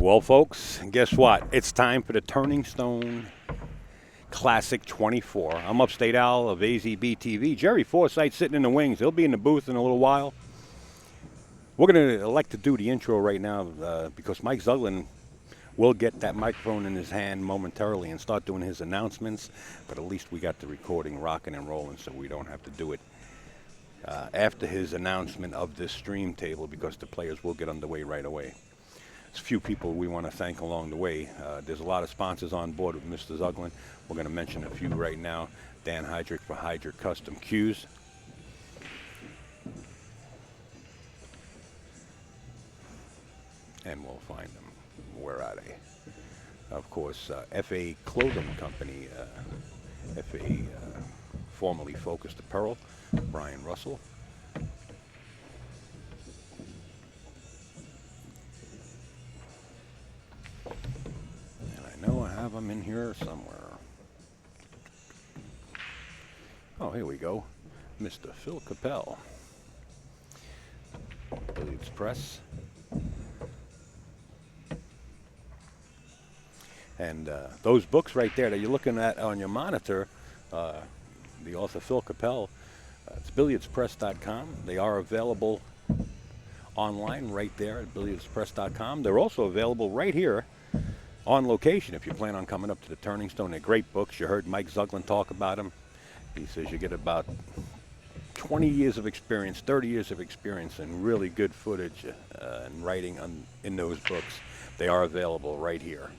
Well, folks, guess what? It's time for the Turning Stone Classic 24. I'm Upstate Al of AZB TV. Jerry Forsythe sitting in the wings. He'll be in the booth in a little while. We're going to elect to do the intro right now because Mike Zuglin will get that microphone in his hand momentarily and start doing his announcements. But at least we got the recording rocking and rolling so we don't have to do it after his announcement of this stream table because the players will get underway right away. There's a few people we want to thank along the way. There's a lot of sponsors on board with Mr. Zuglin. We're going to mention a few right now. Dan Heydrich for Heydrich Custom Cues. And we'll find them. Where are they? Of course, FA Clothing Company, FA formerly Focused Apparel, Brian Russell. I know I have them in here somewhere. Oh, here we go. Mr. Phil Capel. Billiards Press. And those books right there that you're looking at on your monitor, the author Phil Capel, it's billiardspress.com. They are available online right there at billiardspress.com. They're also available right here on location if you plan on coming up to the Turning Stone. They're great books. You heard Mike Zuglin talk about them. He says you get about 20 years of experience, 30 years of experience, and really good footage and writing in those books. They are available right here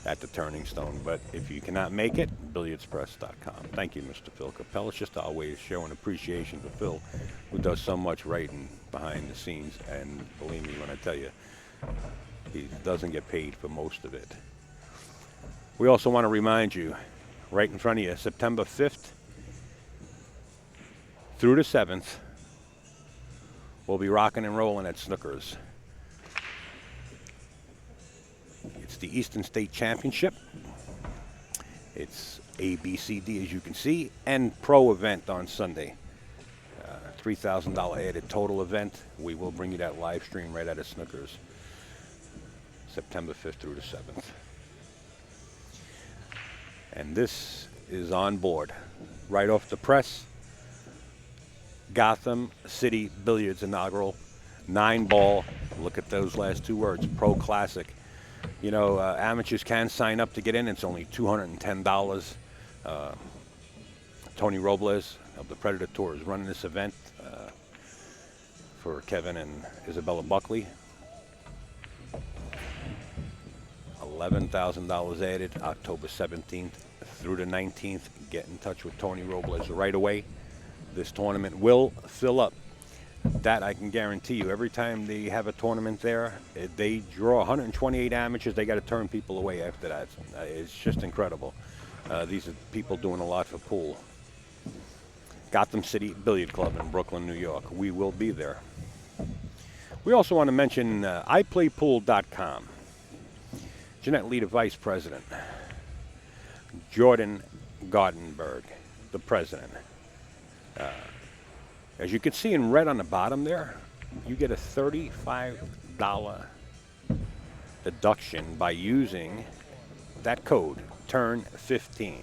at the Turning Stone. But if you cannot make it, billiardspress.com. Thank you, Mr. Phil Capel. It's just always showing appreciation for Phil, who does so much writing behind the scenes. And believe me when I tell you, he doesn't get paid for most of it. We also want to remind you, right in front of you, September 5th through the 7th, we'll be rocking and rolling at Snookers. It's the Eastern State Championship. It's ABCD, as you can see, and pro event on Sunday. $3,000 added total event. We will bring you that live stream right out of Snookers. September 5th through the 7th. And this is on board. Right off the press, Gotham City Billiards inaugural 9-ball. Look at those last two words, Pro Classic. You know, amateurs can sign up to get in. It's only $210. Tony Robles of the Predator Tour is running this event for Kevin and Isabella Buckley. $11,000 added October 17th through the 19th. Get in touch with Tony Robles right away. This tournament will fill up. That I can guarantee you. Every time they have a tournament there, they draw 128 amateurs. They got to turn people away after that. It's just incredible. These are people doing a lot for pool. Gotham City Billiard Club in Brooklyn, New York. We will be there. We also want to mention iPlayPool.com. Jeanette Lee, the Vice President. Jordan Gardenberg, the President. As you can see in red on the bottom there, you get a $35 deduction by using that code, TURN15.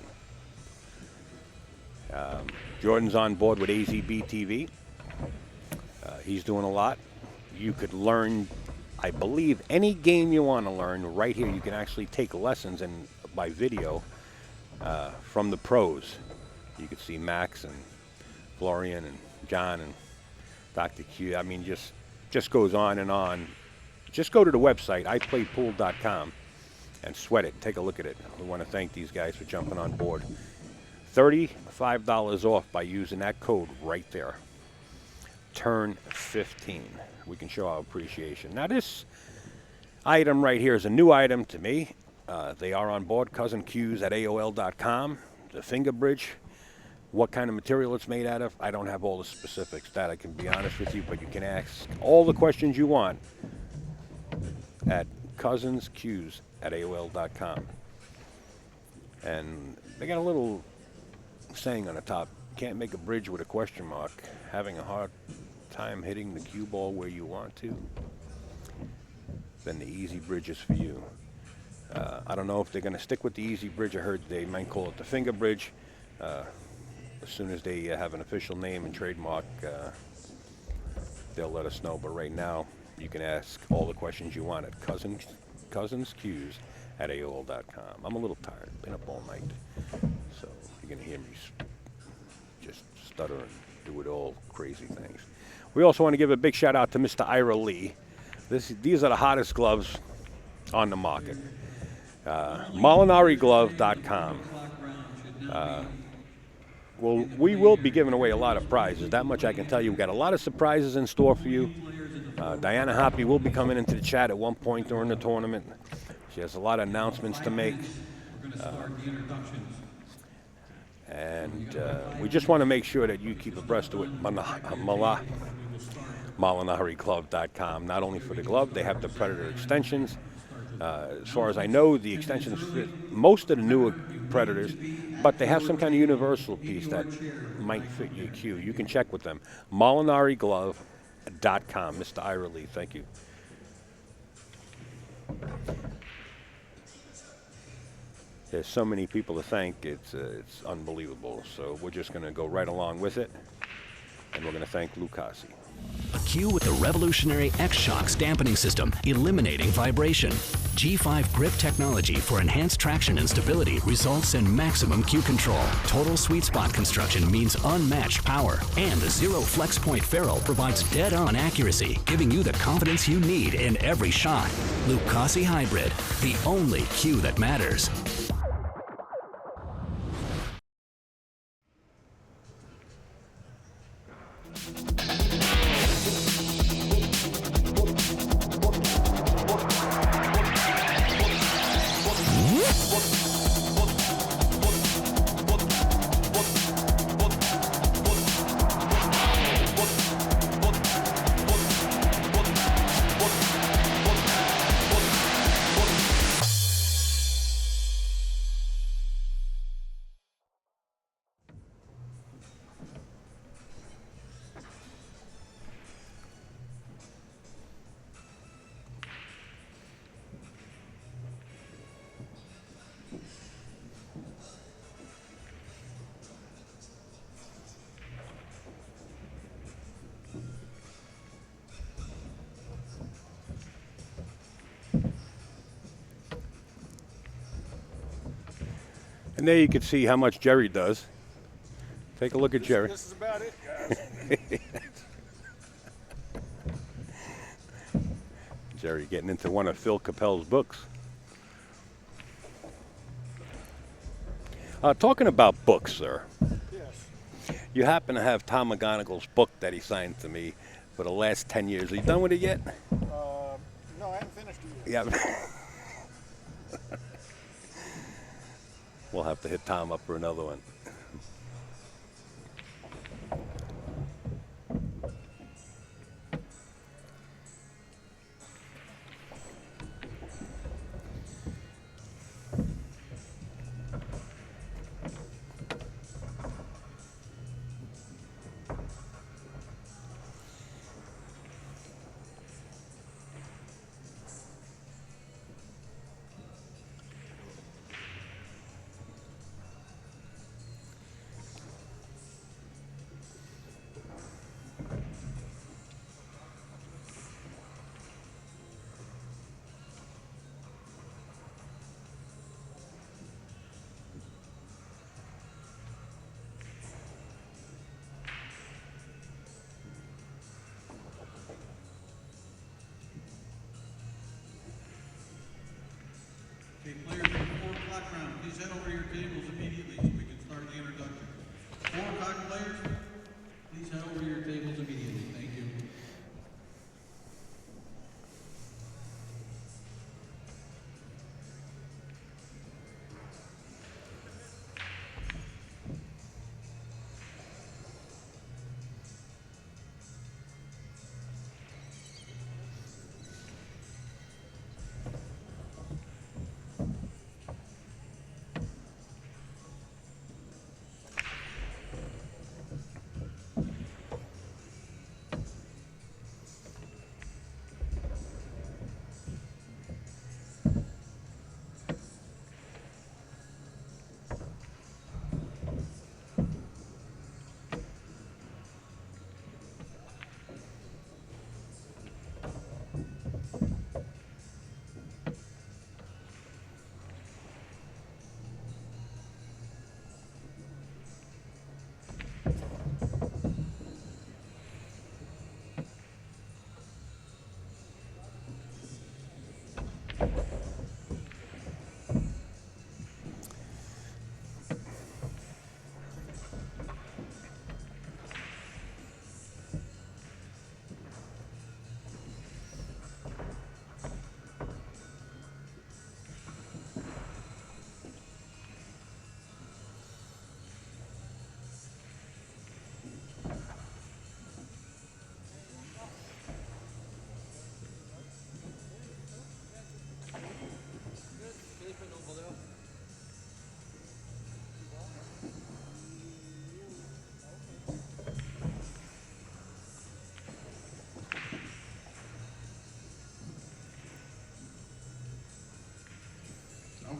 Jordan's on board with AZB TV. He's doing a lot. You could learn, I believe, any game you want to learn right here. You can actually take lessons and by video from the pros. You could see Max and Florian and John and Dr. Q. I mean, just goes on and on. Just go to the website, iPlayPool.com, and sweat it. Take a look at it. We want to thank these guys for jumping on board. $35 off by using that code right there. Turn 15. We can show our appreciation. Now, this item right here is a new item to me. They are on board, Cousin Q's at AOL.com. The finger bridge. What kind of material it's made out of, I don't have all the specifics. That I can be honest with you, but you can ask all the questions you want at cousinsqs at AOL.com. And they got a little saying on the top, can't make a bridge with a question mark, having a hard time hitting the cue ball where you want to. then the Easy Bridge is for you. I don't know if they're going to stick with the Easy Bridge. I heard they might call it the Finger Bridge. As soon as they have an official name and trademark, they'll let us know. But right now, you can ask all the questions you want at cousinsqs@AOL.com. I'm a little tired. Been up all night. So you're going to hear me just stutter and do it all crazy things. We also want to give a big shout out to Mr. Ira Lee. These are the hottest gloves on the market. MolinariGlove.com. Well, we will be giving away a lot of prizes. That much I can tell you. We've got a lot of surprises in store for you. Diana Hoppy will be coming into the chat at one point during the tournament. She has a lot of announcements to make. And we just want to make sure that you keep abreast of it. MolinariGlove.com. Not only for the glove, they have the Predator extensions. As far as I know, the extensions fit most of the newer Predators, but they have some kind of universal piece that might fit your cue. You can check with them. MolinariGlove.com. Mr. Ira Lee, thank you. There's so many people to thank, it's unbelievable. So we're just going to go right along with it, and we're going to thank Lucasi. A cue with the revolutionary X-Shocks dampening system, eliminating vibration. G5 grip technology for enhanced traction and stability results in maximum cue control. Total sweet spot construction means unmatched power. And the Zero Flex Point ferrule provides dead-on accuracy, giving you the confidence you need in every shot. Lucasi Hybrid, the only cue that matters. And there you can see how much Jerry does. Take a look at Jerry. This is about it, guys. Jerry getting into one of Phil Capel's books. Talking about books, sir. Yes. You happen to have Tom McGonagall's book that he signed to me for the last 10 years. Are you done with it yet? No, I haven't finished it yet. Yeah. We'll have to hit Tom up for another one. Okay, players in the 4 o'clock round, please head over to your tables immediately so we can start the introduction. 4 o'clock players, please head over to your tables immediately. Thank you.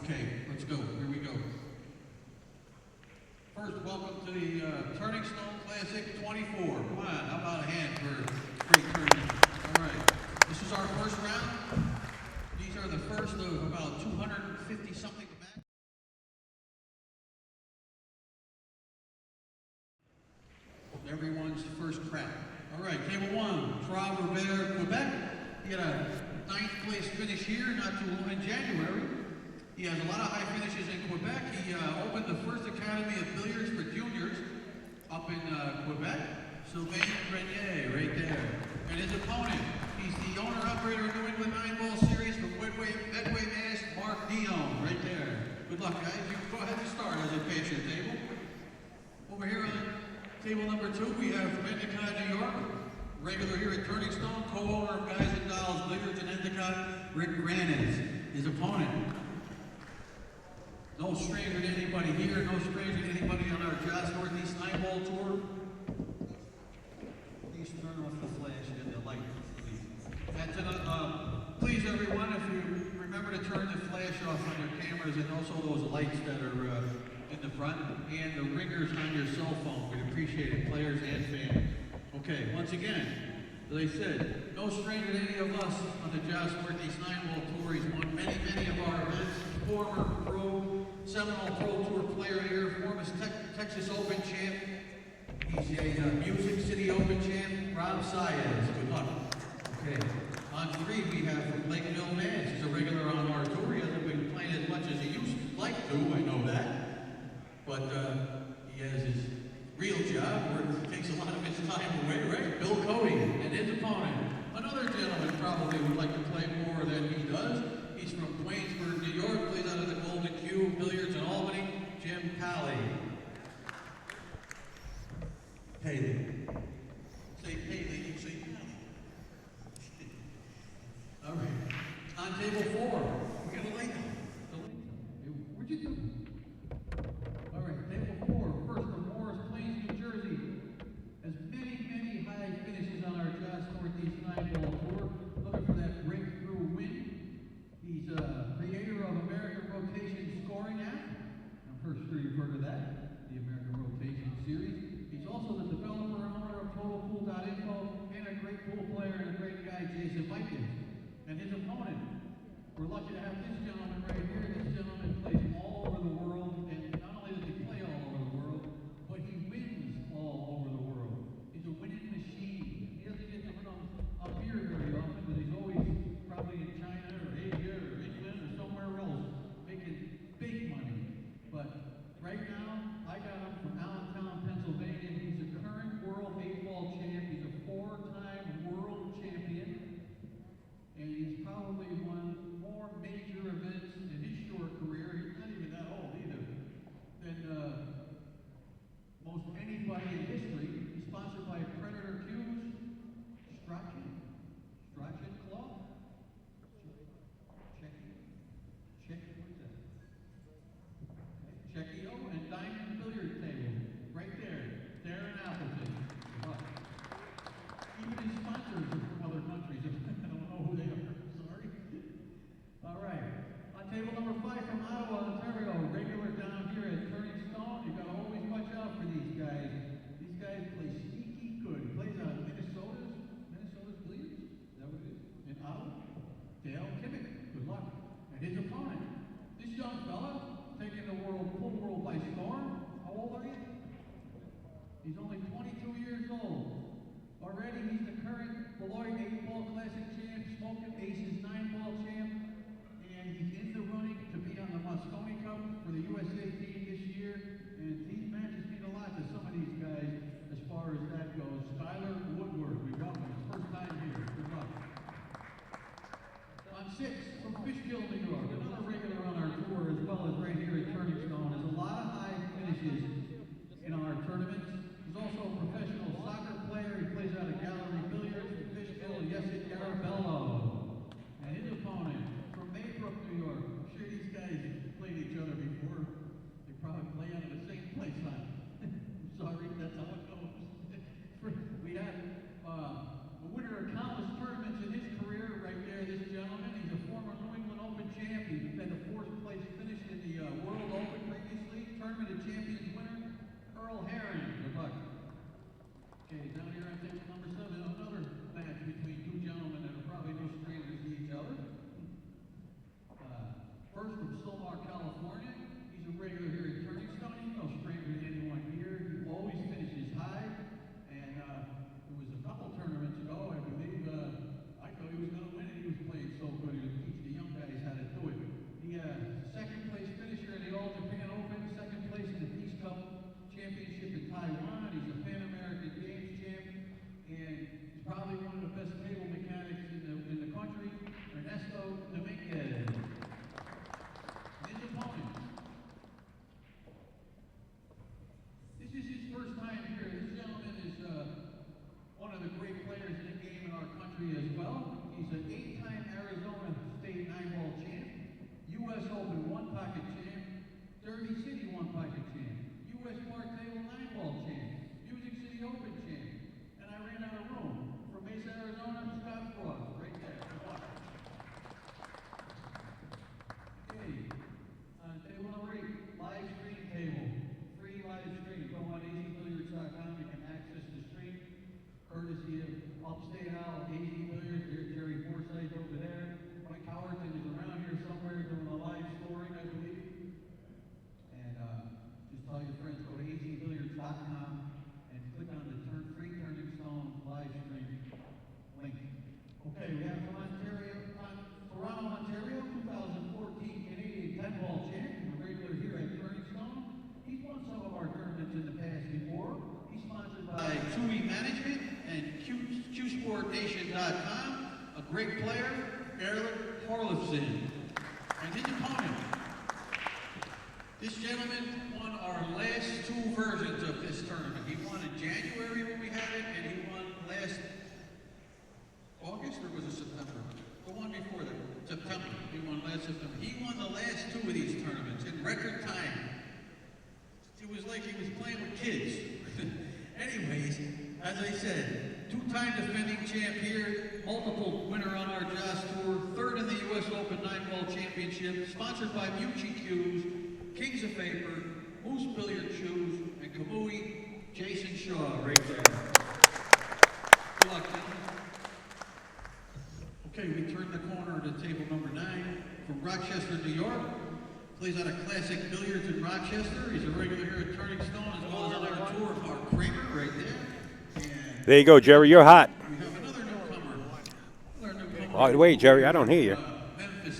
Okay, let's go. Here we go. First, welcome to the Turning Stone Classic 24. Come on, how about a hand for great tournament? All right, this is our first round. These are the first of about 250 something matches. Everyone's first crack. All right, table one, Verona, Quebec. He had a 9th place finish here, not too long in January. He has a lot of high finishes in Quebec. He opened the first academy of billiards for juniors up in Quebec. Sylvain Grenier, right there. And his opponent, he's the owner-operator of New England 9-ball series from Medway, Mass, Mark Dion, right there. Good luck, guys. You can go ahead and start as I pass your table. Over here on table number 2, we have from Endicott, New York, regular here at Turning Stone, co-owner of Guys and Dolls Billiards in Endicott, Rick Granez. His opponent, no stranger to anybody here, no stranger to anybody on our Joss Northeast 9-ball tour. Please turn off the flash and the light, please. And please, everyone, if you remember to turn the flash off on your cameras and also those lights that are in the front and the ringers on your cell phone. We'd appreciate it, players and fans. Okay, once again, as I said, no stranger to any of us on the Joss Northeast 9-ball tour. He's won many, many of our events. Former pro, Seminole Pro Tour player here, former Texas Open champ. He's a Music City Open champ, Rob Saez. Good luck. Okay. On 3, we have from Lakeville, Mass. He's a regular on our tour. He hasn't been playing as much as he used to like to, I know that. But he has his real job where it takes a lot of his time away, right? Bill Cody and his opponent. Another gentleman probably would like to play more than he does. He's from Waynesburg, New York, plays out of the Golden Q Billiards in Albany, Jim Pally. Haley. Say Haley, you say Pally. All right. On table 4, we got a light. What'd you do? All right, table 4, first from Morris Plains, New Jersey. Has many, many high finishes on our Joss Northeast 9-ball tour. Looking for that breakthrough win. He's a creator of American Rotation Scoring app. I'm sure you've heard of that, the American Rotation series. He's also the developer and owner of TotalPool.info and a great pool player and a great guy, Jason Shaw. And his opponent, we're lucky to have this gentleman right here. This gentleman plays all over the world, and not only does he play all over the world, but he wins all over the world. He's a winning machine. He doesn't get to win a beer very often, but he's always probably in China or Asia or England or somewhere else making big money. But right now, I got him from Allentown, Pennsylvania. He's a current world 8-ball champ. He's a 4-time world champion. And he's probably won more major events in his short career, he's not even that old either, than most anybody in history. He's sponsored by Predator Q's, Strachan Club, Checkio, and Diamond Billiard Table, right there, Darren Appleton. Even his sponsors are from other countries. I don't know who they are. Sorry. All right. On table number 5 from Ottawa, Ontario, regular down here at Turning Stone. You got to always watch out for these guys. These guys play sneaky good. He plays out of Minnesota's Billiards. Is that what it is? In Ottawa. Dale Kimmick. Good luck. And his opponent, this young fella, taking the pool world by storm. How old are you? He's only 22 years old. Already, he's the current Beloit 8-ball classic champ, Smoking Aces 9-ball champ, and he's in the running to be on the Moscone Cup for the USA team this year. And these matches mean a lot to some of these guys as far as that goes. Skylar Woodward, we welcome his first time here. Good luck. On 6, from Fishkill, New York, another regular on our tour as well as right here at Turning Stone. There's a lot of high finishes in our tournaments. He's also a professional soccer player. He plays out of Gallery Billiards in Fishkill, Yesset Garabello. And his opponent from Maybrook, New York. I'm sure these guys have played each other before. They probably play out of the same place, huh? I'm sorry, that's how it goes. We had a winner of countless tournaments in his career right there, this gentleman. He's a former New England Open champ. He Jersey City one-pocket champ, U.S. Bar Table 9-ball champ, Music City Open champ, and I ran out of room. From Mesa, Arizona, Scott Frost, right there. Okay, table number 8, live stream table. Free live stream. Go on azbilliards.com. You can access the stream, courtesy of Upstate Al, AZ Billiards. There's Jerry Forsythe over there. Mike Howerton is around here somewhere doing a live scoring, I believe. And just tell your friends, go to azbilliards.com and click on the free Turning Stone live stream link. Okay, we have from Ontario, Verona, Ontario, 2014 Canadian 10-ball champion, a regular here at Turning Stone. He's won some of our tournaments in the past before. He's sponsored by TUI Management and QSportNation.com. A great player, Erik Hjorleifson. And his opponent, this gentleman won our last 2 versions of this tournament. He won in January when we had it, and he won last August, or was it September? The one before that, September. He won last September. He won the last 2 of these tournaments in record time. It was like he was playing with kids. Anyways, as I said, 2-time defending champ here, multiple winner on our Joss Tour, 3rd in the U.S. Open 9-ball championship, sponsored by Mucci Q's, Kings of Vapor, Moose Billiard Shoes, and Kamui, Jayson Shaw, right there. Good luck, gentlemen. Okay, we turn the corner to table number 9 from Rochester, New York. Plays out of Classic Billiards in Rochester. He's a regular here at Turning Stone, as well as on our tour, Mark Kramer, right there. And There you go, Jerry. You're hot. we have another newcomer. Oh, wait, Jerry. I don't hear you.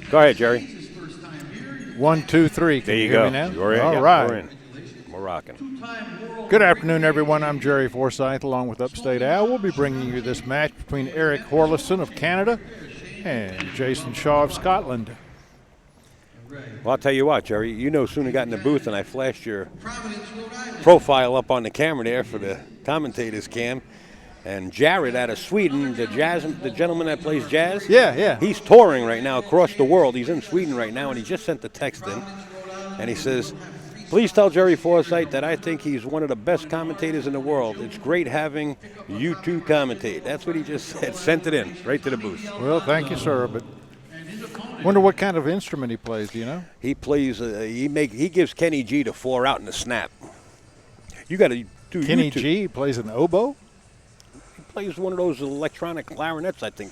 Go ahead, Jerry. His first time here. 1, 2, 3. Can There you you go. hear me now? You're in. All Yeah, right. We're in. We're rocking. Two-time world Good afternoon, everyone. I'm Jerry Forsythe, along with Upstate Al. We'll be bringing you this match between Erik Hjorleifson of Canada and Jayson Shaw of Scotland. Well, I'll tell you what, Jerry. You no sooner got in the booth and I flashed your Providence, Rhode Island. profile up on the camera there for the commentator's cam. And Jared out of Sweden, the gentleman that plays jazz. Yeah. He's touring right now across the world. He's in Sweden right now, and he just sent the text in. And he says, please tell Jerry Forsythe that I think he's one of the best commentators in the world. It's great having you two commentate. That's what he just said. Sent it in, right to the booth. Well, thank you, sir. But wonder what kind of instrument he plays. Do you know? He plays, he gives Kenny G the 4 out in the snap. You got to do Kenny YouTube. G plays an oboe. Plays one of those electronic clarinets, I think.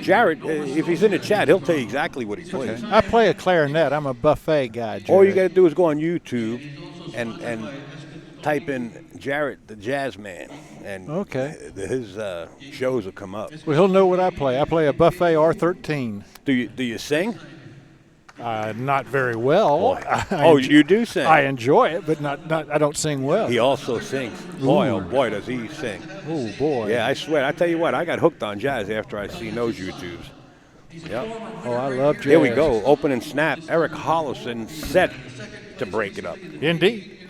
Jared, if he's in the chat, he'll tell you exactly what he plays. I play a clarinet. I'm a buffet guy, Jerry. All you got to do is go on YouTube and type in Jared the Jazz Man, and his shows will come up. Well, he'll know what I play. I play a buffet R13. Do you sing? Not very well. You do sing. I enjoy it, but not. I don't sing well. He also sings. Boy, oh boy, does he sing. Oh, boy. Yeah, I swear. I tell you what, I got hooked on jazz after I seen those YouTubes. Yep. Oh, I love jazz. Here we go. Opening snap. Erik Hjorleifson set to break it up. Indeed.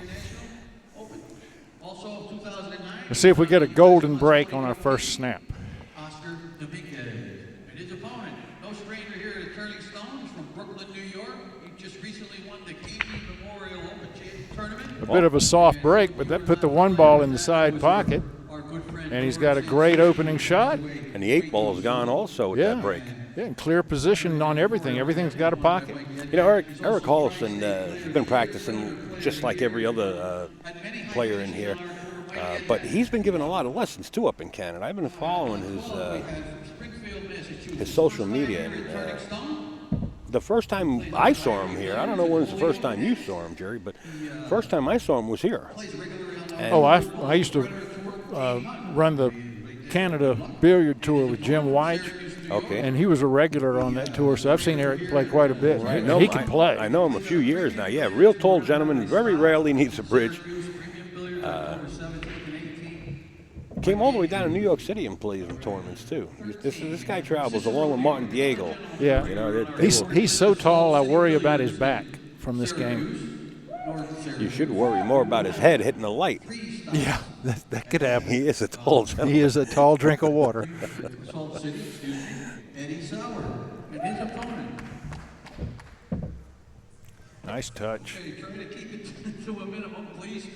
Also 2009, Let's see if we get a golden break on our first snap. Oscar Dominguez. And his opponent, no stranger here at Turning Stone, he's from Brooklyn, New York. He just recently won the KD Memorial Open Tournament. A bit of a soft break, but that put the 1 ball in the side pocket. Our good friend, And he's got a great opening shot. And the 8 ball's gone also with that break. Yeah, and clear position on everything. Everything's got a pocket. You know, Erik Hjorleifson has been practicing just like every other player in here. But he's been given a lot of lessons, too, up in Canada. I've been following his social media. And, the first time I saw him here, I don't know when was the first time you saw him, Jerry, but first time I saw him was here. And I used to run the Canada billiard tour with Jim White. Okay. And he was a regular on that tour, so I've seen Erik play quite a bit. Right. He can play. I know him a few years now. Yeah, real tall gentleman, very rarely needs a bridge. Came all the way down to New York City and plays in tournaments too. This guy travels along with Martin Diego. Yeah, you know, he's so tall. I worry about his back from this game. You should worry more about his head hitting the light. Yeah, that could happen. He is a tall gentleman. He is a tall drink of water. Salt City, Eddie Sauer, and his opponent. Nice touch. Okay, try to keep it to a minimum, please.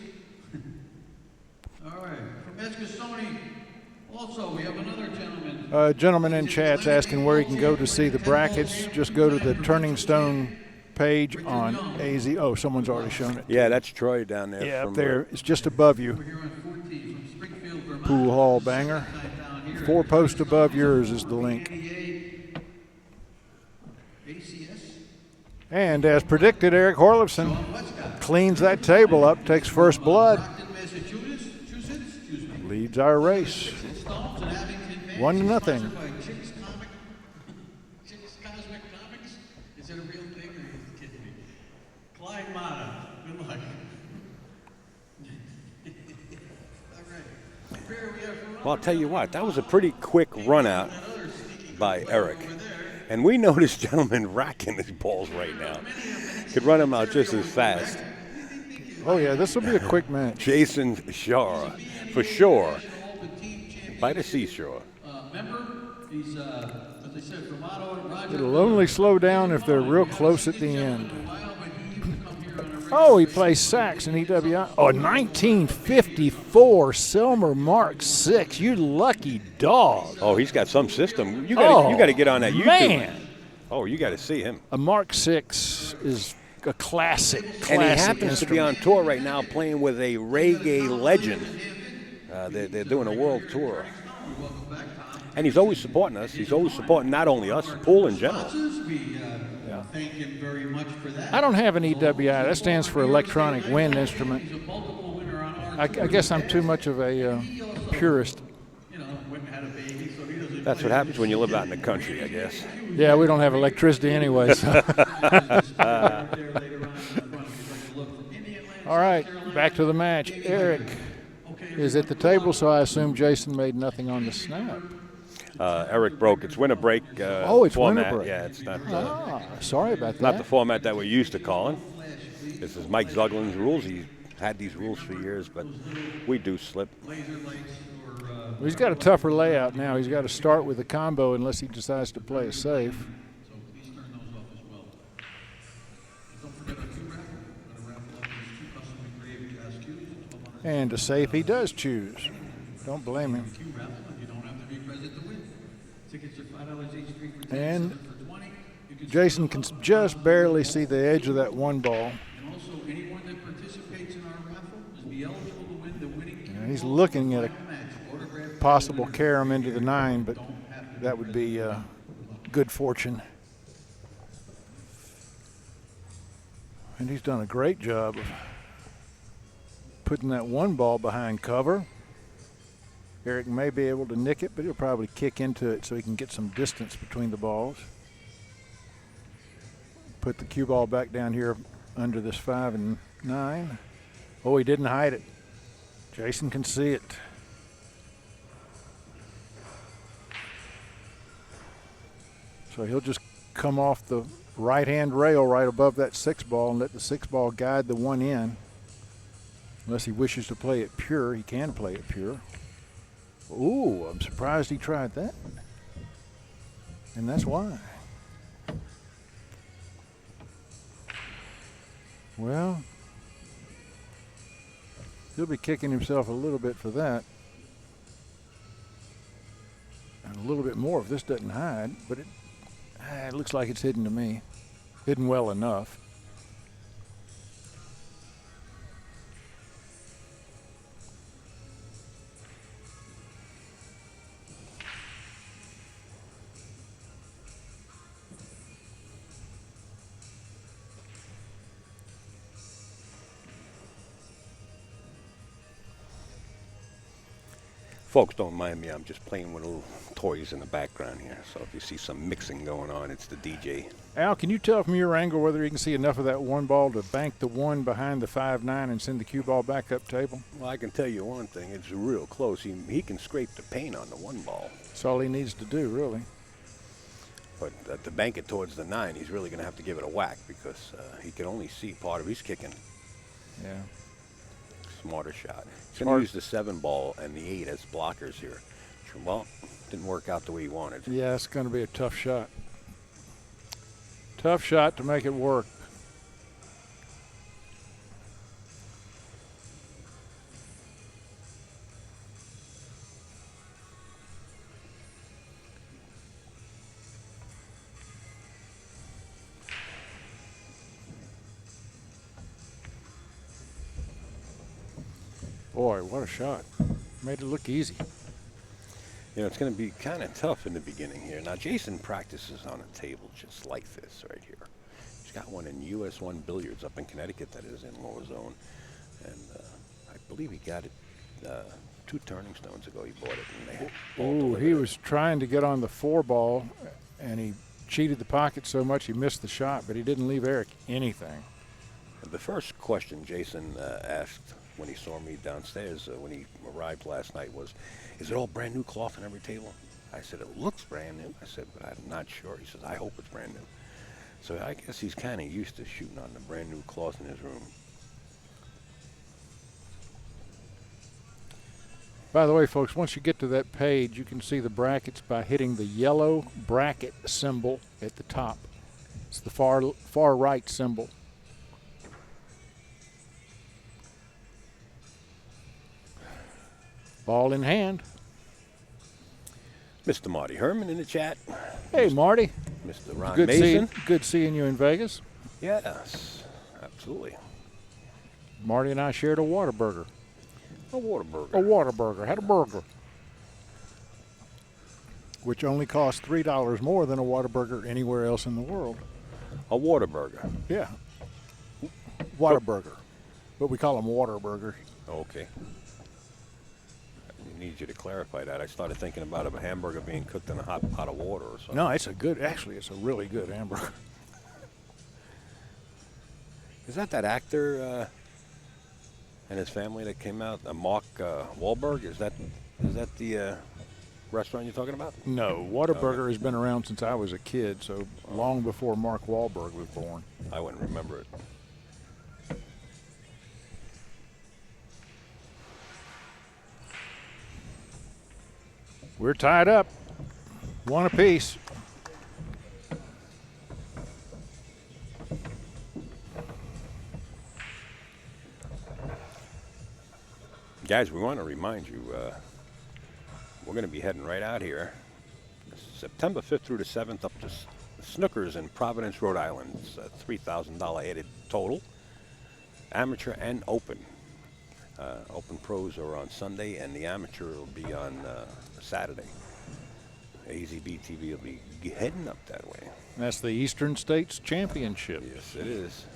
All right, from Eskasoni, also, we have another gentleman. Gentleman in chat's asking where he can go to see the brackets. Just go to the Turning Stone page on AZ. Oh, someone's already shown it. Yeah, that's Troy down there. Yeah, from, up there. It's just above you. We're here on 14 from Springfield, Vermont. Pool hall banger. 4 posts above yours is the link. ACS. And as predicted, Erik Hjorleifson cleans that table up, takes first blood, leads our race. 1-0. Is it a real thing or are you kidding me? Clyde Mata, good luck. All right. Here we have Well, I'll tell you what, that was a pretty quick run out by Erik. And we know this gentleman racking his balls right now. Could run him out just as fast. Oh, yeah, this will be a quick match. Jayson Shaw, for sure, by the seashore. Member, he's, as I said, Verona. It'll only slow down if they're real close at the end. Oh, he plays sax in EWI. Oh, 1954 Selmer Mark 6. You lucky dog. Oh, he's got some system. You got to get on that YouTube. Man. Oh, you got to see him. A Mark 6 is a classic And he happens instrument. to be on tour right now playing with a reggae legend. They're doing a world tour. And he's always supporting us. He's always supporting not only us, pool in general. Thank him very much for that. I don't have an EWI. That stands for electronic wind instrument. I guess I'm too much of a purist. That's what happens when you live out in the country, I guess. Yeah, we don't have electricity anyway. So. All right, back to the match. Erik is at the table, so I assume Jayson made nothing on the snap. Erik broke its winter break it's format. winter break. Yeah, it's not Sorry about that. not the format that we're used to calling. This is Mike Zuglin's rules. He's had these rules for years, but we do slip. He's got a tougher layout now. He's got to start with a combo unless he decides to play it safe. And a safe he does choose. Don't blame him. And Jayson can just barely see the edge of that one ball. And he's looking at a possible carom into the 9, but that would be good fortune. And he's done a great job of putting that one ball behind cover. Erik may be able to nick it, but he'll probably kick into it so he can get some distance between the balls. Put the cue ball back down here under this 5 and 9. Oh, he didn't hide it. Jayson can see it. So he'll just come off the right-hand rail right above that 6 ball and let the 6 ball guide the 1 in. Unless he wishes to play it pure, he can play it pure. Ooh, I'm surprised he tried that. And that's why. Well, he'll be kicking himself a little bit for that. And a little bit more if this doesn't hide, but it looks like it's hidden to me. Hidden well enough. Folks, don't mind me. I'm just playing with little toys in the background here. So if you see some mixing going on, it's the DJ. Al, can you tell from your angle whether you can see enough of that 1 ball to bank the 1 behind the 5-9 and send the cue ball back up table? Well, I can tell you one thing. It's real close. He can scrape the paint on the 1 ball. That's all he needs to do, really. But to bank it towards the 9, he's really going to have to give it a whack because he can only see part of his kicking. Yeah. Smarter shot. He's going to use the 7 ball and the 8 as blockers here. Well, didn't work out the way he wanted. Yeah, it's going to be a tough shot. Tough shot to make it work. Boy, what a shot. Made it look easy. You know, it's going to be kind of tough in the beginning here. Now, Jayson practices on a table just like this right here. He's got one in US 1 Billiards up in Connecticut that is in lower zone. And I believe he got it 2 Turning Stones ago. He bought it. And they had Ooh, he was trying to get on the 4-ball, and he cheated the pocket so much he missed the shot, but he didn't leave Erik anything. The first question Jayson asked when he saw me downstairs when he arrived last night was, is it all brand new cloth on every table? I said, it looks brand new. I said, but I'm not sure. He says, I hope it's brand new. So I guess he's kind of used to shooting on the brand new cloth in his room. By the way, folks, once you get to that page, you can see the brackets by hitting the yellow bracket symbol at the top. It's the far right symbol. Ball in hand. Mr. Marty Herman in the chat. Hey, Marty. Mr. Ron Good Mason. good seeing you in Vegas. Yes, absolutely. Marty and I shared a Whataburger. A Whataburger. A Whataburger. Had a burger. Which only costs $3 more than a Whataburger anywhere else in the world. A Whataburger. Yeah. Whataburger. But we call them Whataburgers. Okay. I need you to clarify that. I started thinking about a hamburger being cooked in a hot pot of water or something. No, it's a really good hamburger. Is that actor and his family that came out, Mark Wahlberg? Is that the restaurant you're talking about? No, Whataburger has been around since I was a kid, so long before Mark Wahlberg was born. I wouldn't remember it. We're tied up. One apiece. Guys, we want to remind you, we're going to be heading right out here September 5th through the 7th up to Snookers in Providence, Rhode Island. It's a $3,000 added total, amateur and open. Open pros are on Sunday, and the amateur will be on Saturday. AZB TV will be heading up that way. That's the Eastern States Championship. Yes, it is.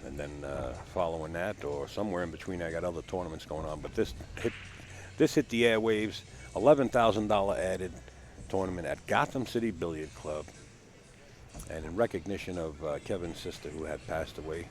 And then following that, or somewhere in between, I got other tournaments going on. But this hit the airwaves. $11,000 added tournament at Gotham City Billiard Club, and in recognition of Kevin's sister who had passed away.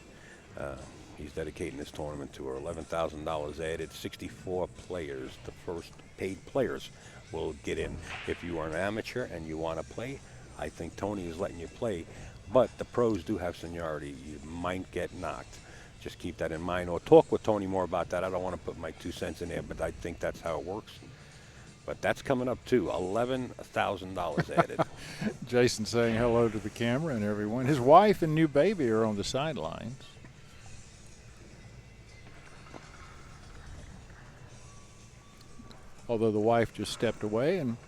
He's dedicating this tournament to her. $11,000 added, 64 players. The first paid players will get in. If you are an amateur and you want to play, I think Tony is letting you play. But the pros do have seniority. You might get knocked. Just keep that in mind. Or talk with Tony more about that. I don't want to put my 2 cents in there, but I think that's how it works. But that's coming up, too. $11,000 added. Jayson saying hello to the camera and everyone. His wife and new baby are on the sidelines. Although the wife just stepped away and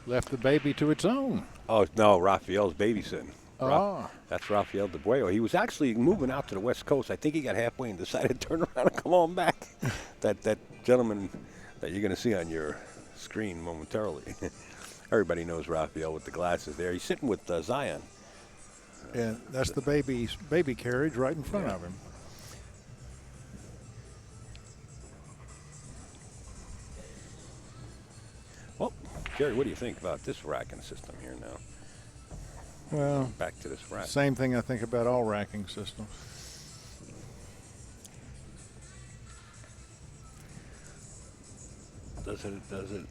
left the baby to its own. Oh, no, Raphael's babysitting. Ah. That's Rafael De Bueo. He was actually moving out to the West Coast. I think he got halfway and decided to turn around and come on back. that gentleman that you're going to see on your screen momentarily. Everybody knows Rafael with the glasses there. He's sitting with Zion. And that's the baby carriage right in front of him. Well, Jerry, what do you think about this racking system here now? Well, back to this rack. Same thing I think about all racking systems. Does it,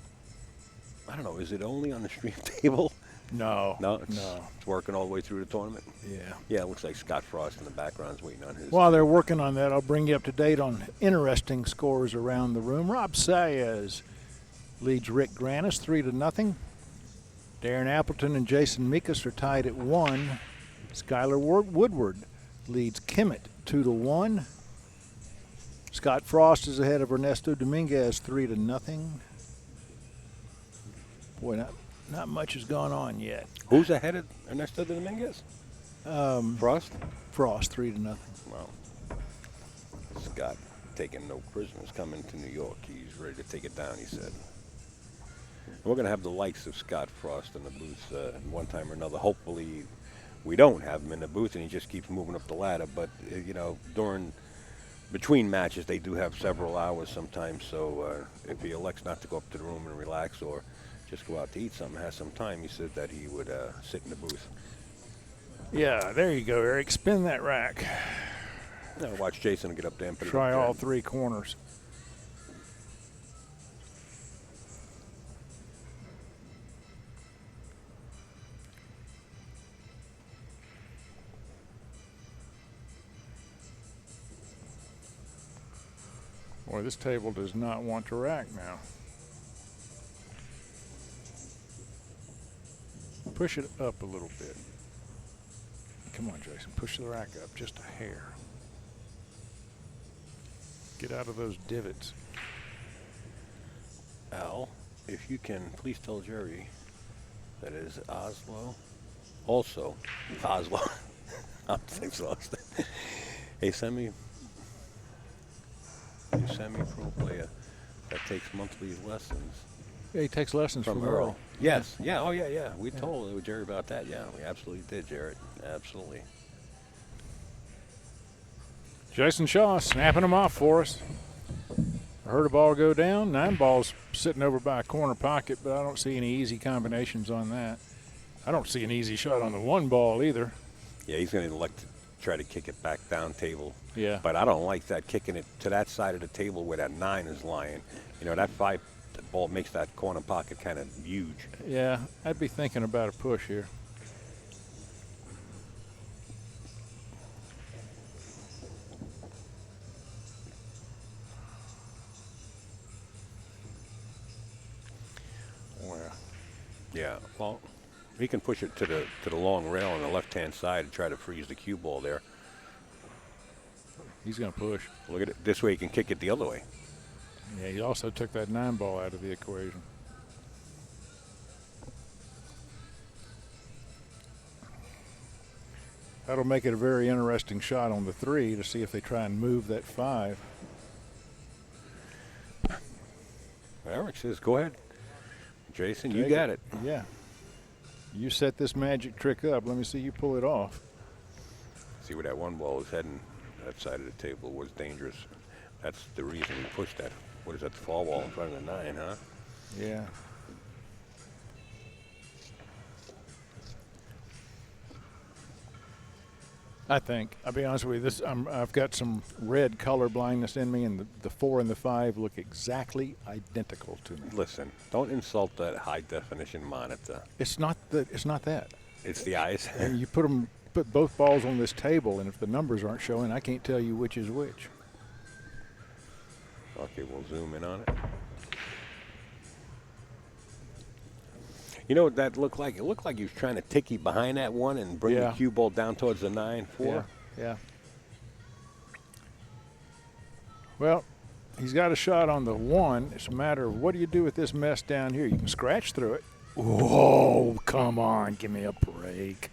I don't know, is it only on the stream table? No. It's working all the way through the tournament? Yeah. Yeah, it looks like Scott Frost in the background's waiting on his. While they're working on that, I'll bring you up to date on interesting scores around the room. Rob Saez leads Rick Granis 3-0. Darren Appleton and Jason Mikas are tied at 1. Skylar Woodward leads Kimmett 2-1. Scott Frost is ahead of Ernesto Dominguez 3-0. Boy, not much has gone on yet. Who's ahead of Ernesto Dominguez? Frost? Frost 3-0. Well, Scott, taking no prisoners, coming to New York. He's ready to take it down, he said. And we're going to have the likes of Scott Frost in the booth one time or another. Hopefully we don't have him in the booth and he just keeps moving up the ladder. But, you know, between matches, they do have several hours sometimes. So if he elects not to go up to the room and relax or just go out to eat something, has some time, he said that he would sit in the booth. Yeah, there you go, Eric. Spin that rack. Now watch Jayson get up there and put Try it up all there. 3 corners. Boy, this table does not want to rack now. Push it up a little bit. Come on, Jayson. Push the rack up just a hair. Get out of those divots. Al, if you can, please tell Jerry that it is Oslo. Also, Oslo. I'm exhausted. A semi-pro player that takes monthly lessons. Yeah, he takes lessons from Earl. Yes. Yeah. Oh, yeah, yeah. We told Jerry about that. Yeah, we absolutely did, Jared. Absolutely. Jayson Shaw snapping them off for us. I heard a ball go down. 9 balls sitting over by a corner pocket, but I don't see any easy combinations on that. I don't see an easy shot on the 1 ball either. Yeah, he's going to elect to try to kick it back down table. Yeah. But I don't like that, kicking it to that side of the table where that 9 is lying. You know, that 5 ball makes that corner pocket kind of huge. Yeah, I'd be thinking about a push here. Yeah, well, he can push it to the long rail on the left-hand side and try to freeze the cue ball there. He's going to push. Look at it. This way he can kick it the other way. Yeah, he also took that 9 ball out of the equation. That'll make it a very interesting shot on the 3 to see if they try and move that 5. Eric says, go ahead. Jayson, you Take got it. Yeah. You set this magic trick up. Let me see you pull it off. See where that 1 ball was heading. That side of the table was dangerous. That's the reason we pushed that. What is that, the fall ball in front of the 9, huh? Yeah. I think. I'll be honest with you. I've got some red color blindness in me, and the 4 and the 5 look exactly identical to me. Listen, don't insult that high-definition monitor. It's not that. It's not that. It's the eyes. And you put both balls on this table, and if the numbers aren't showing, I can't tell you which is which. Okay, we'll zoom in on it. You know what that looked like? It looked like he was trying to ticky behind that 1 and bring the cue ball down towards the 9-4. Yeah. Well, he's got a shot on the 1. It's a matter of what do you do with this mess down here? You can scratch through it. Whoa, come on, give me a break.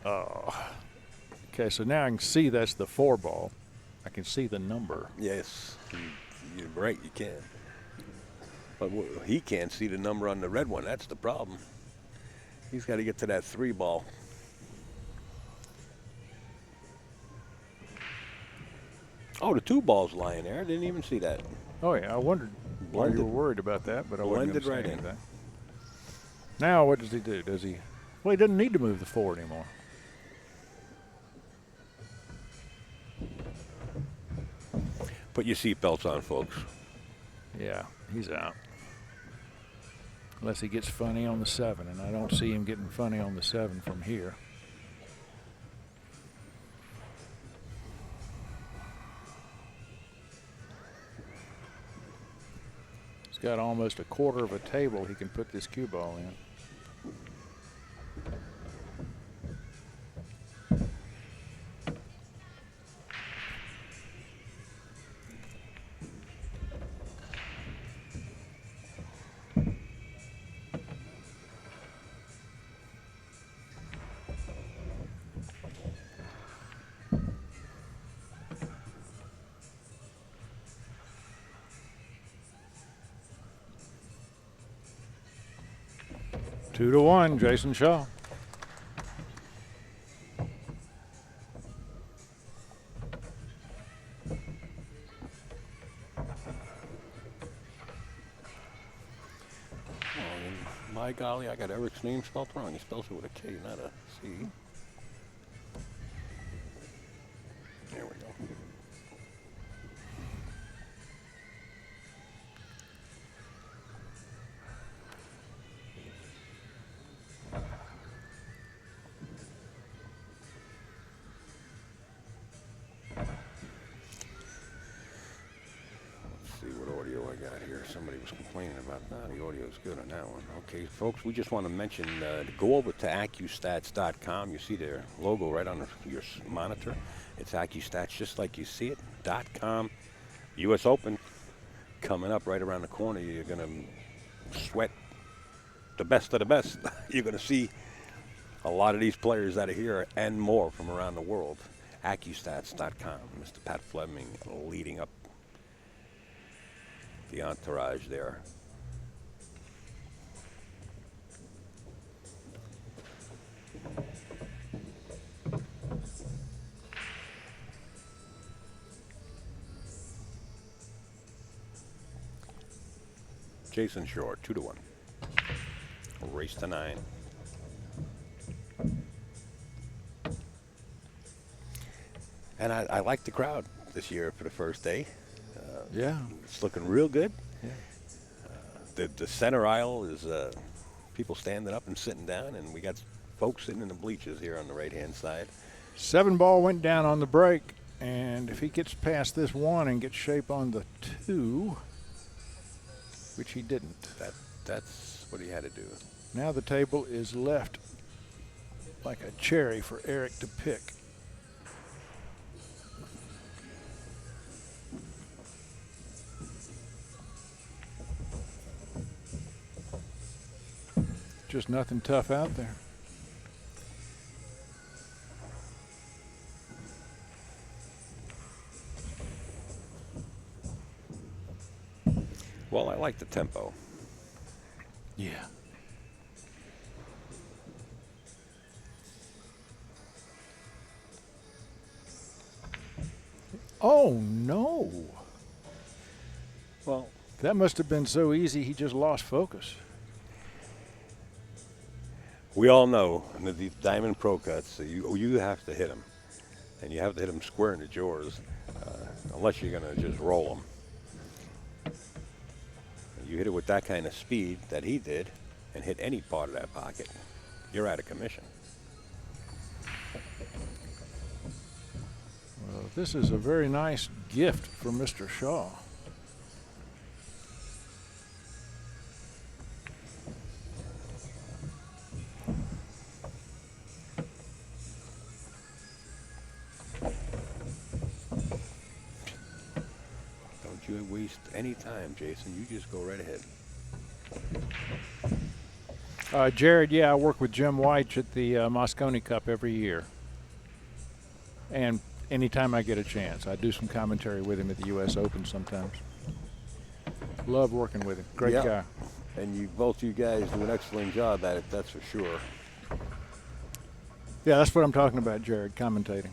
Oh. Okay, so now I can see that's the 4 ball. I can see the number. Yes, you're right, you can. But he can't see the number on the red one. That's the problem. He's got to get to that 3 ball. Oh, the 2 ball's lying there. I didn't even see that. Oh, yeah, I wondered why you were worried about that, but I wasn't going to say anything. Now what does he do? Does he? Well, he doesn't need to move the 4 anymore. Put your seatbelts on, folks. Yeah, he's out. Unless he gets funny on the 7, and I don't see him getting funny on the 7 from here. He's got almost a quarter of a table he can put this cue ball in. 2-1, Jayson Shaw. My golly, I got Erik's name spelled wrong. He spells it with a K, not a C. There we go. Let's see what audio I got here. Somebody was complaining about that. The audio is good on that one. Okay, folks, we just want to mention, to go over to AccuStats.com. You see their logo right on your monitor. It's AccuStats, just like you see it. .com. U.S. Open coming up right around the corner. You're going to sweat the best of the best. You're going to see a lot of these players that are here and more from around the world. AccuStats.com. Mr. Pat Fleming leading up the entourage there. Jayson Shaw, 2-1. Race to 9. And I like the crowd this year for the first day. Yeah. It's looking real good. Yeah. The center aisle is people standing up and sitting down, and we got folks sitting in the bleachers here on the right-hand side. 7-ball went down on the break, and if he gets past this 1 and gets shape on the 2, which he didn't. That's what he had to do. Now the table is left like a cherry for Erik to pick. Just nothing tough out there. Well, I like the tempo. Yeah. Oh, no. Well, that must have been so easy he just lost focus. We all know in the Diamond Pro Cuts, you have to hit them. And you have to hit them square in the jaws, unless you're going to just roll them. You hit it with that kind of speed that he did and hit any part of that pocket, you're out of commission. Well, this is a very nice gift for Mr. Shaw. Don't you waste any time, Jayson. You just go right ahead. Jared, yeah, I work with Jim White at the Moscone Cup every year. And anytime I get a chance, I do some commentary with him at the U.S. Open sometimes. Love working with him. Great guy. And both you guys do an excellent job at it, that's for sure. Yeah, that's what I'm talking about, Jared, commentating.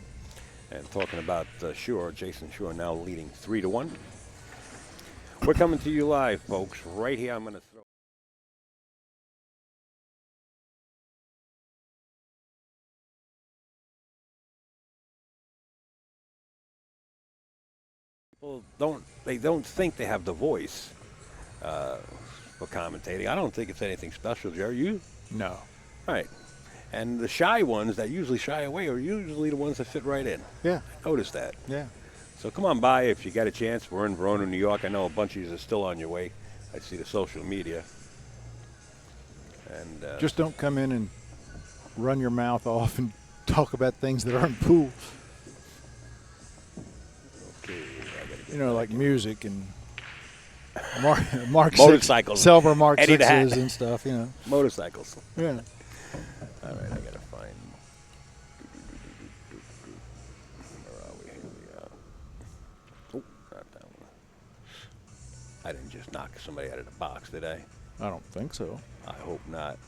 And talking about Shaw, Jayson Shaw now leading 3-1. We're coming to you live, folks. Right here, I'm going to throw. People don't think they have the voice for commentating. I don't think it's anything special, Jerry. You? No. Right. And the shy ones that usually shy away are usually the ones that fit right in. Yeah. Notice that. Yeah. So come on by if you got a chance. We're in Verona, New York. I know a bunch of you are still on your way. I see the social media. And just don't come in and run your mouth off and talk about things that aren't cool. Okay, I gotta get like music and Mark motorcycles, Silver Mark Eddie the Hat. 6s and stuff. Motorcycles. Yeah. All right, I gotta find. Where are we? Here we are. Oh, not that one. I didn't just knock somebody out of the box, did I? I don't think so. I hope not.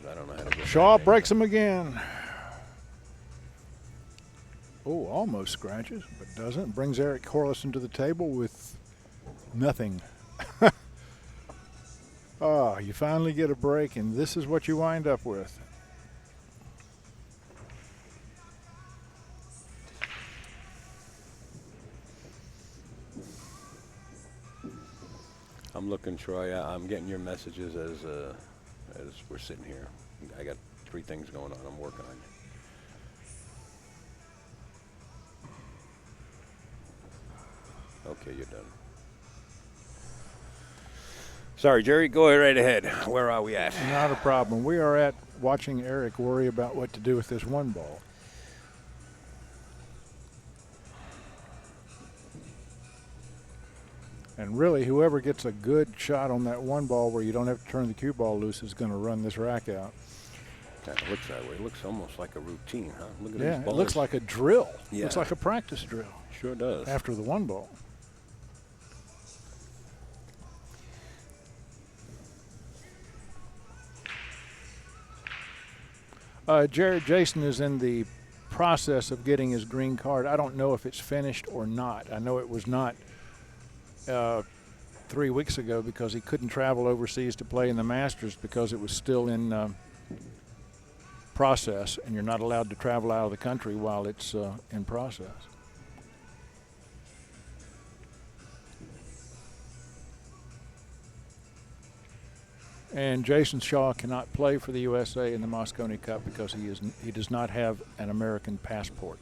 I don't know how to go. Shaw breaks him again. Oh, almost scratches, but doesn't. Brings Erik Hjorleifson to the table with nothing. Oh, you finally get a break, and this is what you wind up with. I'm looking, Troy. I'm getting your messages as we're sitting here. I got 3 things going on. I'm working on you. Okay, you're done. Sorry, Jerry. Go right ahead. Where are we at? Not a problem. We are at watching Erik worry about what to do with this one ball. And really, whoever gets a good shot on that one ball where you don't have to turn the cue ball loose is going to run this rack out. Kind of looks that way. It looks almost like a routine, huh? Look at Yeah, these it balls. looks like a drill. Yeah. Looks like a practice drill. Sure does. After the one ball. Jayson is in the process of getting his green card. I don't know if it's finished or not. I know it was not 3 weeks ago because he couldn't travel overseas to play in the Masters because it was still in process, and you're not allowed to travel out of the country while it's in process. And Jayson Shaw cannot play for the USA in the Moscone Cup because he does not have an American passport.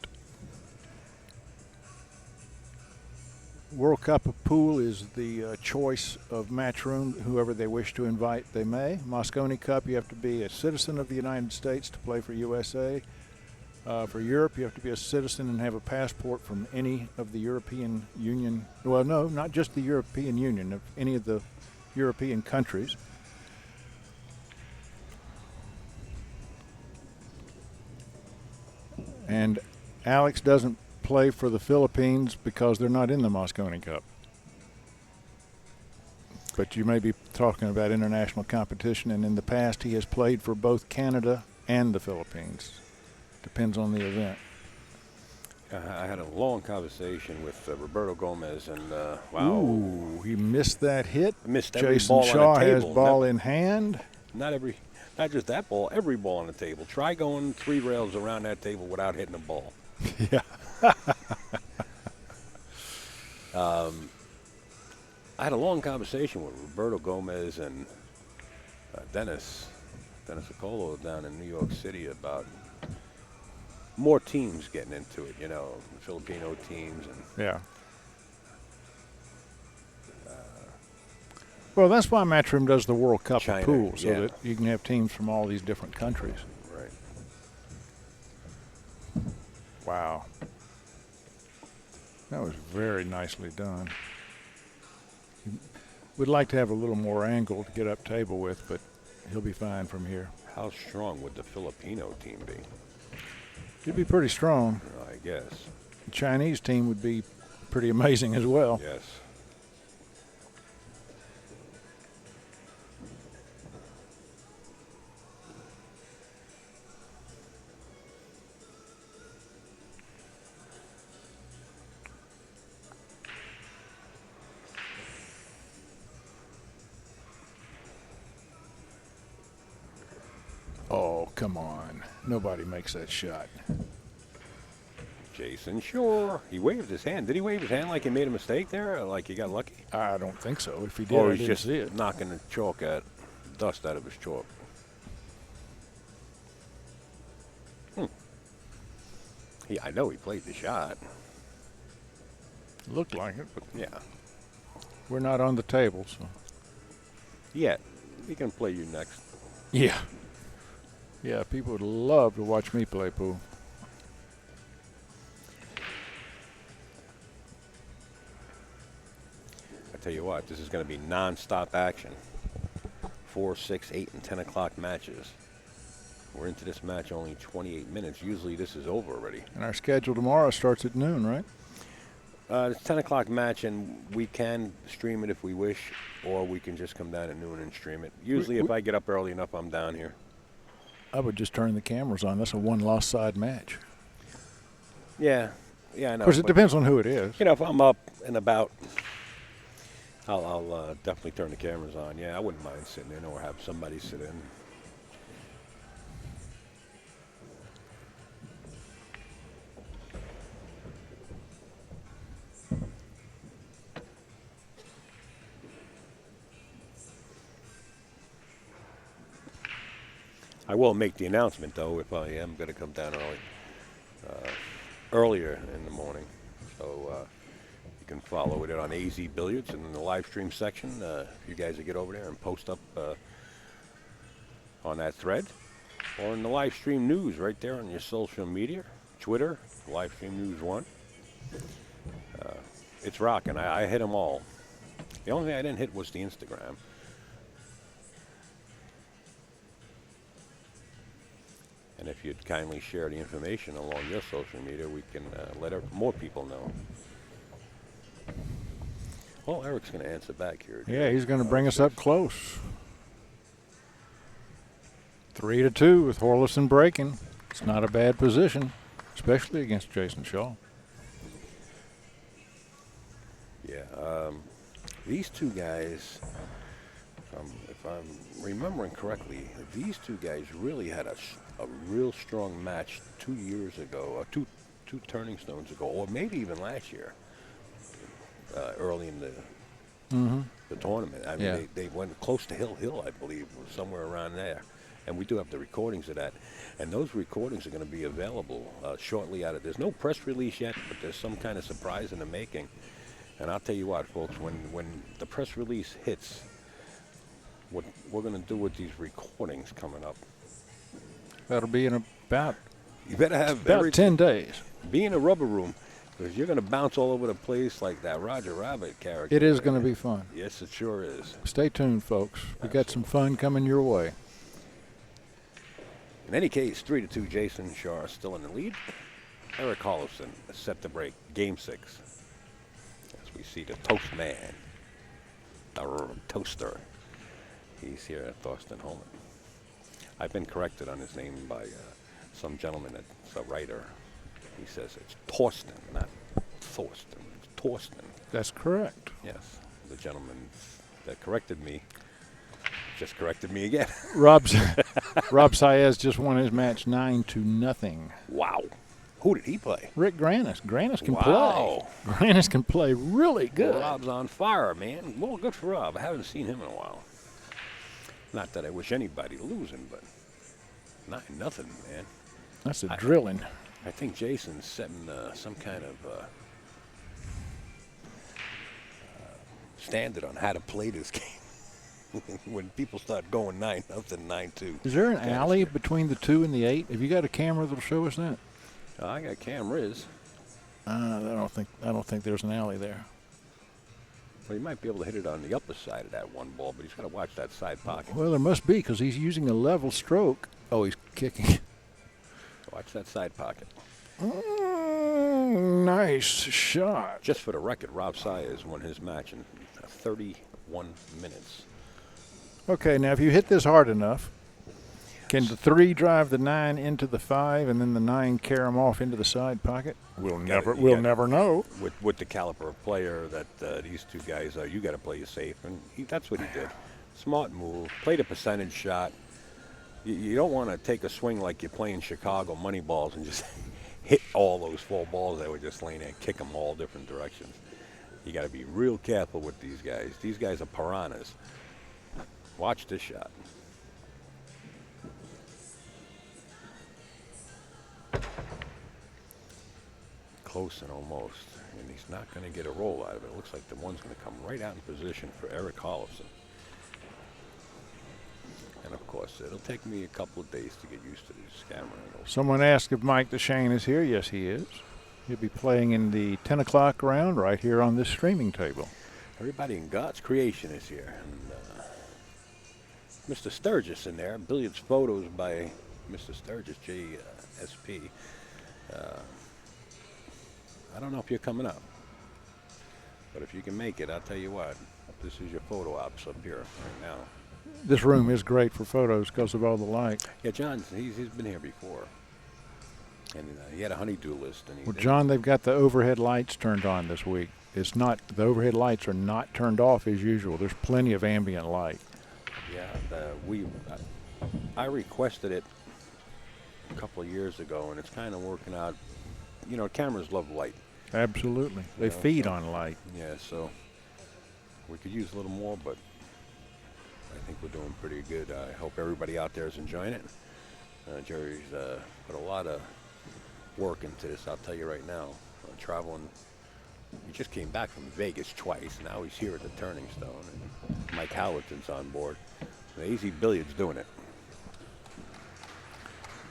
World Cup of Pool is the choice of Matchroom. Whoever they wish to invite, they may. Moscone Cup, you have to be a citizen of the United States to play for USA. For Europe, you have to be a citizen and have a passport from any of the European Union. Well, no, not just the European Union, of any of the European countries. And Alex doesn't play for the Philippines because they're not in the Moscone Cup. But you may be talking about international competition, and in the past he has played for both Canada and the Philippines. Depends on the event. I had a long conversation with Roberto Gomez, and wow. Ooh, he missed that hit. Missed every Jayson ball Shaw on the has table. ball in hand. Not just that ball, every ball on the table. Try going 3 rails around that table without hitting a ball. Yeah. I had a long conversation with Roberto Gomez and Dennis Acolo down in New York City about more teams getting into it, you know, Filipino teams. And Yeah. Well, that's why Matchroom does the World Cup China, of Pool, so yeah. that you can have teams from all these different countries. right. Wow. That was very nicely done. We'd like to have a little more angle to get up table with, but he'll be fine from here. How strong would the Filipino team be? He'd be pretty strong. I guess. The Chinese team would be pretty amazing as well. Yes. Oh, come on. Nobody makes that shot. Jayson Shaw. He waved his hand. Did he wave his hand like he made a mistake there, or like he got lucky? I don't think so. If he did, Or I he's didn't just see it. knocking the dust out of his chalk. I know he played the shot. Looked like it, but Yeah. we're not on the table, so. Yeah. He can play you next. Yeah. Yeah, people would love to watch me play pool. I tell you what, this is going to be non-stop action. 4, 6, 8, and 10 o'clock matches. We're into this match only 28 minutes. Usually this is over already. And our schedule tomorrow starts at noon, right? It's 10 o'clock match, and we can stream it if we wish, or we can just come down at noon and stream it. Usually if I get up early enough, I'm down here. I would just turn the cameras on. That's a one-loss side match. Yeah, yeah, I know. Of course, it but, depends on who it is. you know, if I'm up and about, I'll definitely turn the cameras on. Yeah, I wouldn't mind sitting in or have somebody sit in. I will make the announcement, though, if I am going to come down earlier in the morning. So you can follow it on AZ Billiards in the live stream section. If you guys will get over there and post up on that thread. Or in the live stream news right there on your social media. Twitter, live stream news 1. It's rocking. I hit them all. The only thing I didn't hit was the Instagram. And if you'd kindly share the information along your social media, we can let more people know. Well, Eric's going to answer back here. Yeah, he's going to bring us up close. 3-2 with Hjorleifson breaking. It's not a bad position, especially against Jayson Shaw. Yeah, these two guys, if I'm remembering correctly, these two guys really had a real strong match 2 years ago, or two Turning Stones ago, or maybe even last year, early in the tournament. I mean, they went close to Hill, I believe, somewhere around there. And we do have the recordings of that. And those recordings are going to be available shortly out of. There's no press release yet, but there's some kind of surprise in the making. And I'll tell you what, folks, when the press release hits, what we're going to do with these recordings coming up. That'll be in about, you better have about 10 days. Be in a rubber room, because you're going to bounce all over the place like that Roger Rabbit character. It is going to be fun. Yes, it sure is. Stay tuned, folks. We got some fun coming your way. In any case, 3-2, Jayson Shaw still in the lead. Erik Hjorleifson is set to break Game 6. As we see the toast man, the toaster. He's here at Thorsten Holman. I've been corrected on his name by some gentleman that's a writer. He says it's Thorsten, not Thorsten. It's Thorsten. That's correct. Yes. The gentleman that corrected me just corrected me again. Rob Saez just won his match 9-0. Wow. Who did he play? Rick Granis. Granis can Wow. play. Granis can play really good. Well, Rob's on fire, man. Well, good for Rob. I haven't seen him in a while. Not that I wish anybody to lose him, but 9-0, man. That's a drilling. I think Jason's setting some kind of standard on how to play this game. When people start going 9-0, 9-2. Is there an alley between the 2 and the 8? Have you got a camera that'll show us that? I got cameras. I don't think there's an alley there. Well, he might be able to hit it on the upper side of that one ball, but he's got to watch that side pocket. Well, there must be, because he's using a level stroke. Oh, he's kicking. Watch that side pocket. Nice shot. Just for the record, Rob Saez won his match in 31 minutes. Okay, now if you hit this hard enough, can the 3 drive the 9 into the 5 and then the 9 carry him off into the side pocket? We'll never know. With the caliber of player that these two guys are, you got to play it safe, and that's what he did. Smart move. Played a percentage shot. You don't want to take a swing like you're playing Chicago money balls and just hit all those 4 balls that were just laying there and kick them all different directions. You got to be real careful with these guys. These guys are piranhas. Watch this shot. Close and almost. And he's not going to get a roll out of it. It looks like the one's going to come right out in position for Erik Hjorleifson. And, of course, it'll take me a couple of days to get used to this camera angle. Someone asked if Mike DeShane is here. Yes, he is. He'll be playing in the 10 o'clock round right here on this streaming table. Everybody in God's creation is here. And, Mr. Sturgis in there. Billiards photos by Mr. Sturgis, JSP. I don't know if you're coming up, but if you can make it, I'll tell you what. This is your photo ops up here right now. This room is great for photos because of all the light. Yeah, he's been here before. And he had a honeydew list. And Well, John, they've got the overhead lights turned on this week. It's not, the overhead lights are not turned off as usual. There's plenty of ambient light. Yeah, I requested it a couple of years ago, and it's kind of working out. You know, cameras love light. Absolutely. They feed on light. Yeah, so we could use a little more, but I think we're doing pretty good. I hope everybody out there is enjoying it. Jerry's put a lot of work into this, I'll tell you right now. Traveling, he just came back from Vegas twice. Now he's here at the Turning Stone, and Mike Howard's on board. The AZ Billiards doing it.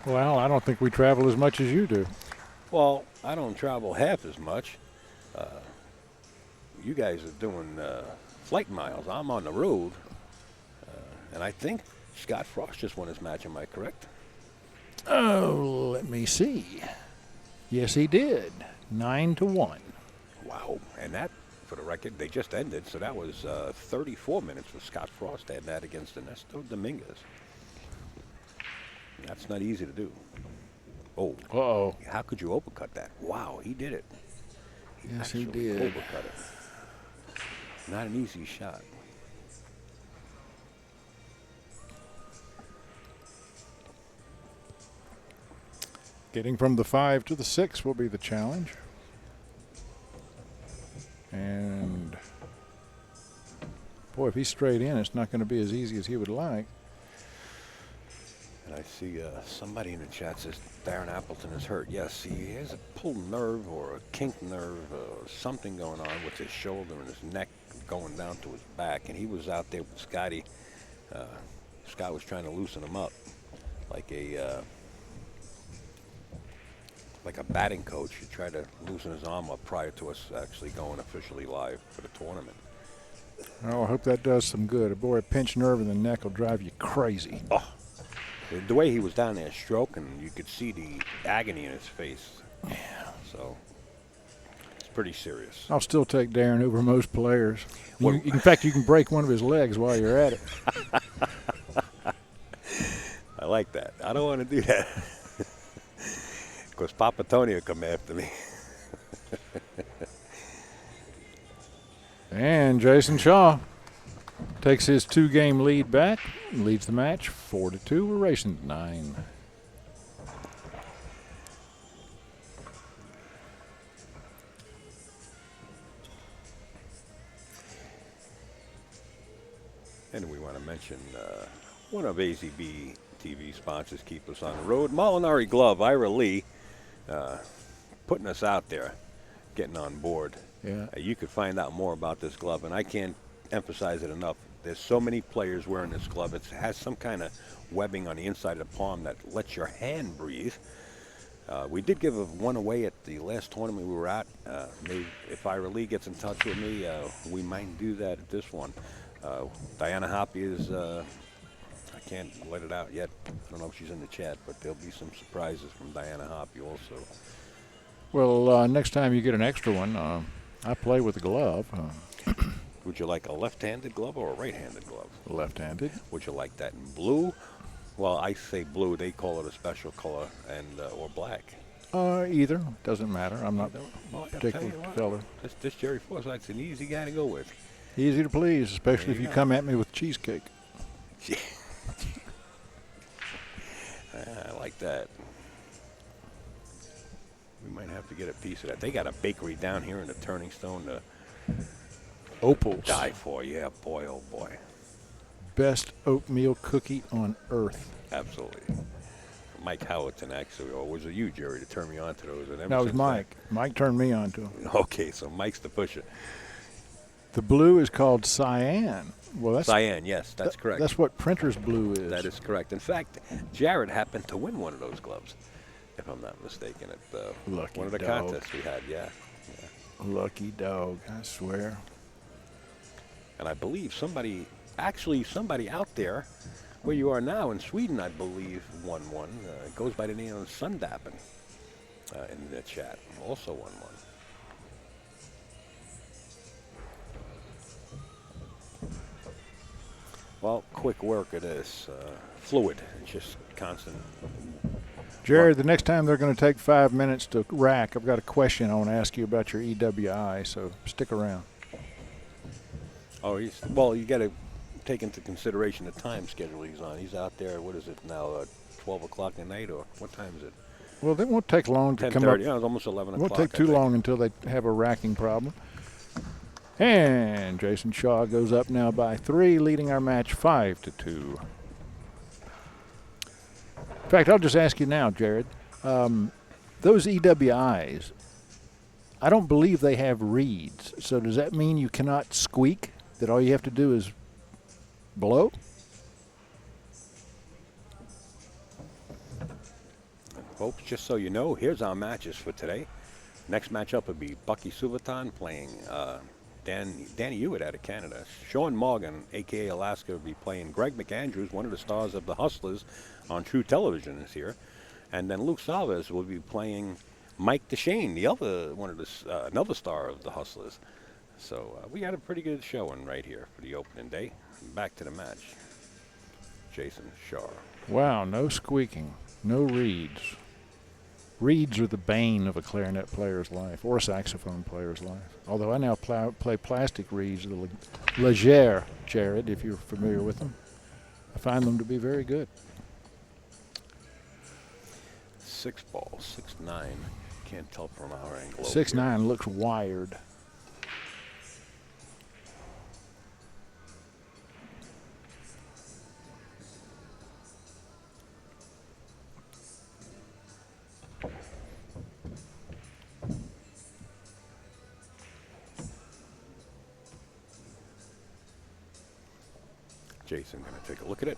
Well, I don't think we travel as much as you do. Well, I don't travel half as much. You guys are doing flight miles. I'm on the road. And I think Scott Frost just won his match. Am I correct? Oh, let me see. Yes, he did. 9-1. Wow. And that, for the record, they just ended. So that was 34 minutes for Scott Frost. Had that against Ernesto Dominguez. That's not easy to do. Oh. Uh-oh. How could you uppercut that? Wow, he did it. Yes, he actually did. Uppercut it. Not an easy shot. Getting from the 5 to the 6 will be the challenge. And, boy, if he's straight in, it's not going to be as easy as he would like. And I see somebody in the chat says Darren Appleton is hurt. Yes, he has a pulled nerve or a kink nerve or something going on with his shoulder and his neck going down to his back. And he was out there with Scotty. Scott was trying to loosen him up like a batting coach. He tried to loosen his arm up prior to us actually going officially live for the tournament. Oh, I hope that does some good. Boy, a pinched nerve in the neck will drive you crazy. Oh. The way he was down there stroking, you could see the agony in his face. Yeah. So it's pretty serious. I'll still take Darren over most players. Well, In fact, you can break one of his legs while you're at it. I like that. I don't want to do that. Because Papa Tony will come after me. And Jayson Shaw takes his 2-game lead back and leads the match 4-2. We're racing to 9. And we want to mention one of AZB TV sponsors keep us on the road. Molinari Glove, Ira Lee, putting us out there, getting on board. Yeah. You could find out more about this glove, and I can't emphasize it enough. There's so many players wearing this glove. It has some kind of webbing on the inside of the palm that lets your hand breathe. We did give one away at the last tournament we were at. Maybe if Ira Lee gets in touch with me, we might do that at this one. Diana Hoppy is, I can't let it out yet. I don't know if she's in the chat, but there'll be some surprises from Diana Hoppy also. Well, next time you get an extra one, I play with a glove. Would you like a left-handed glove or a right-handed glove? Left-handed. Would you like that in blue? Well, I say blue. They call it a special color, and or black. Either. Doesn't matter. I'm not Well, I'll particular tell you what, color. This Jerry Forsythe's an easy guy to go with. Easy to please, especially if you come at me with cheesecake. I like that. We might have to get a piece of that. They got a bakery down here in the Turning Stone to Opals. die for. Yeah, boy, oh boy. Best oatmeal cookie on earth. Absolutely. Mike Howardson, actually, or was it you, Jerry, to turn me on to those? And That was Mike. Mike turned me on to them. Okay, so Mike's the pusher. The blue is called cyan. Well, that's Cyan, yes, that's correct. That's what printer's blue is. That is correct. In fact, Jared happened to win one of those gloves, if I'm not mistaken, at Lucky one of the dog. contests we had, yeah. Lucky dog, I swear. And I believe somebody out there where you are now in Sweden, I believe, won one. It goes by the name of Sundappen in the chat. Also won one. Well, quick work of this. Fluid. It's just constant. Jared, the next time they're going to take 5 minutes to rack, I've got a question I want to ask you about your EWI, so stick around. Oh, well, you got to take into consideration the time schedule he's on. He's out there, what is it now, 12 o'clock at night, or what time is it? Well, it won't take long to come up. 10:30, yeah, it's almost 11 o'clock. It won't take too long until they have a racking problem. And Jayson Shaw goes up now by 3, leading our match 5-2. In fact, I'll just ask you now, Jared. Those EWIs, I don't believe they have reeds. So does that mean you cannot squeak? That all you have to do is blow? Folks, just so you know, here's our matches for today. Next matchup would be Bucky Suvaton playing Danny Hewitt out of Canada. Sean Morgan, a.k.a. Alaska, will be playing Greg McAndrews, one of the stars of the Hustlers on True Television this year. And then Luke Salvez will be playing Mike DeShane, the other one of the another star of the Hustlers. So we had a pretty good showing right here for the opening day. Back to the match. Jayson Shaw. Wow, no squeaking, no reeds. Reeds are the bane of a clarinet player's life or a saxophone player's life. Although I now play plastic reeds, the Leger, Jared, if you're familiar with them. I find them to be very good. 6 ball, 6'9". Can't tell from our angle. 6'9" looks wired. Jason going to take a look at it.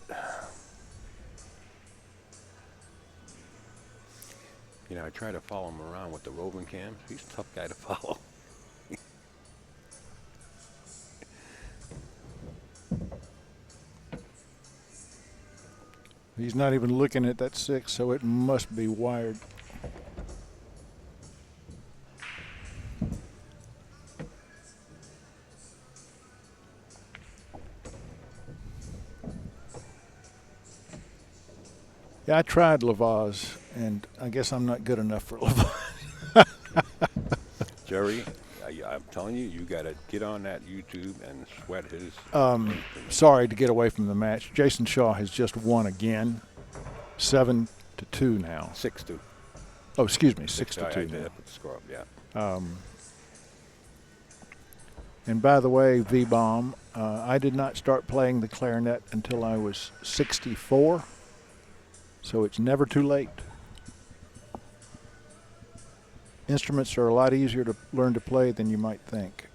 You know, I try to follow him around with the roving cams. He's a tough guy to follow. He's not even looking at that 6, so it must be wired. Yeah, I tried Lavaz, and I guess I'm not good enough for Lavaz. Jerry, I'm telling you, you got to get on that YouTube and sweat his. Sorry to get away from the match. Jayson Shaw has just won again, 7-2 now. 6-2. Oh, excuse me, 6-2 I did now. put the score up, yeah. And by the way, V-Bomb, I did not start playing the clarinet until I was 64. So it's never too late. Instruments are a lot easier to learn to play than you might think.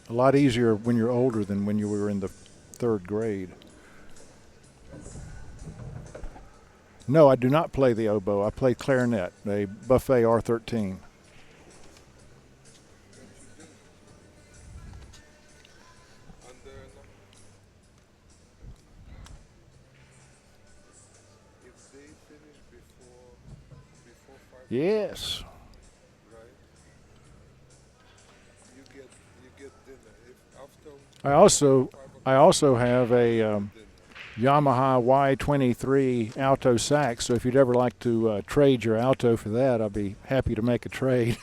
A lot easier when you're older than when you were in the 3rd grade. No, I do not play the oboe. I play clarinet, a Buffet R13. Yes. Right. You get dinner. If after I also have a Yamaha Y23 alto sax. So if you'd ever like to trade your alto for that, I'd be happy to make a trade.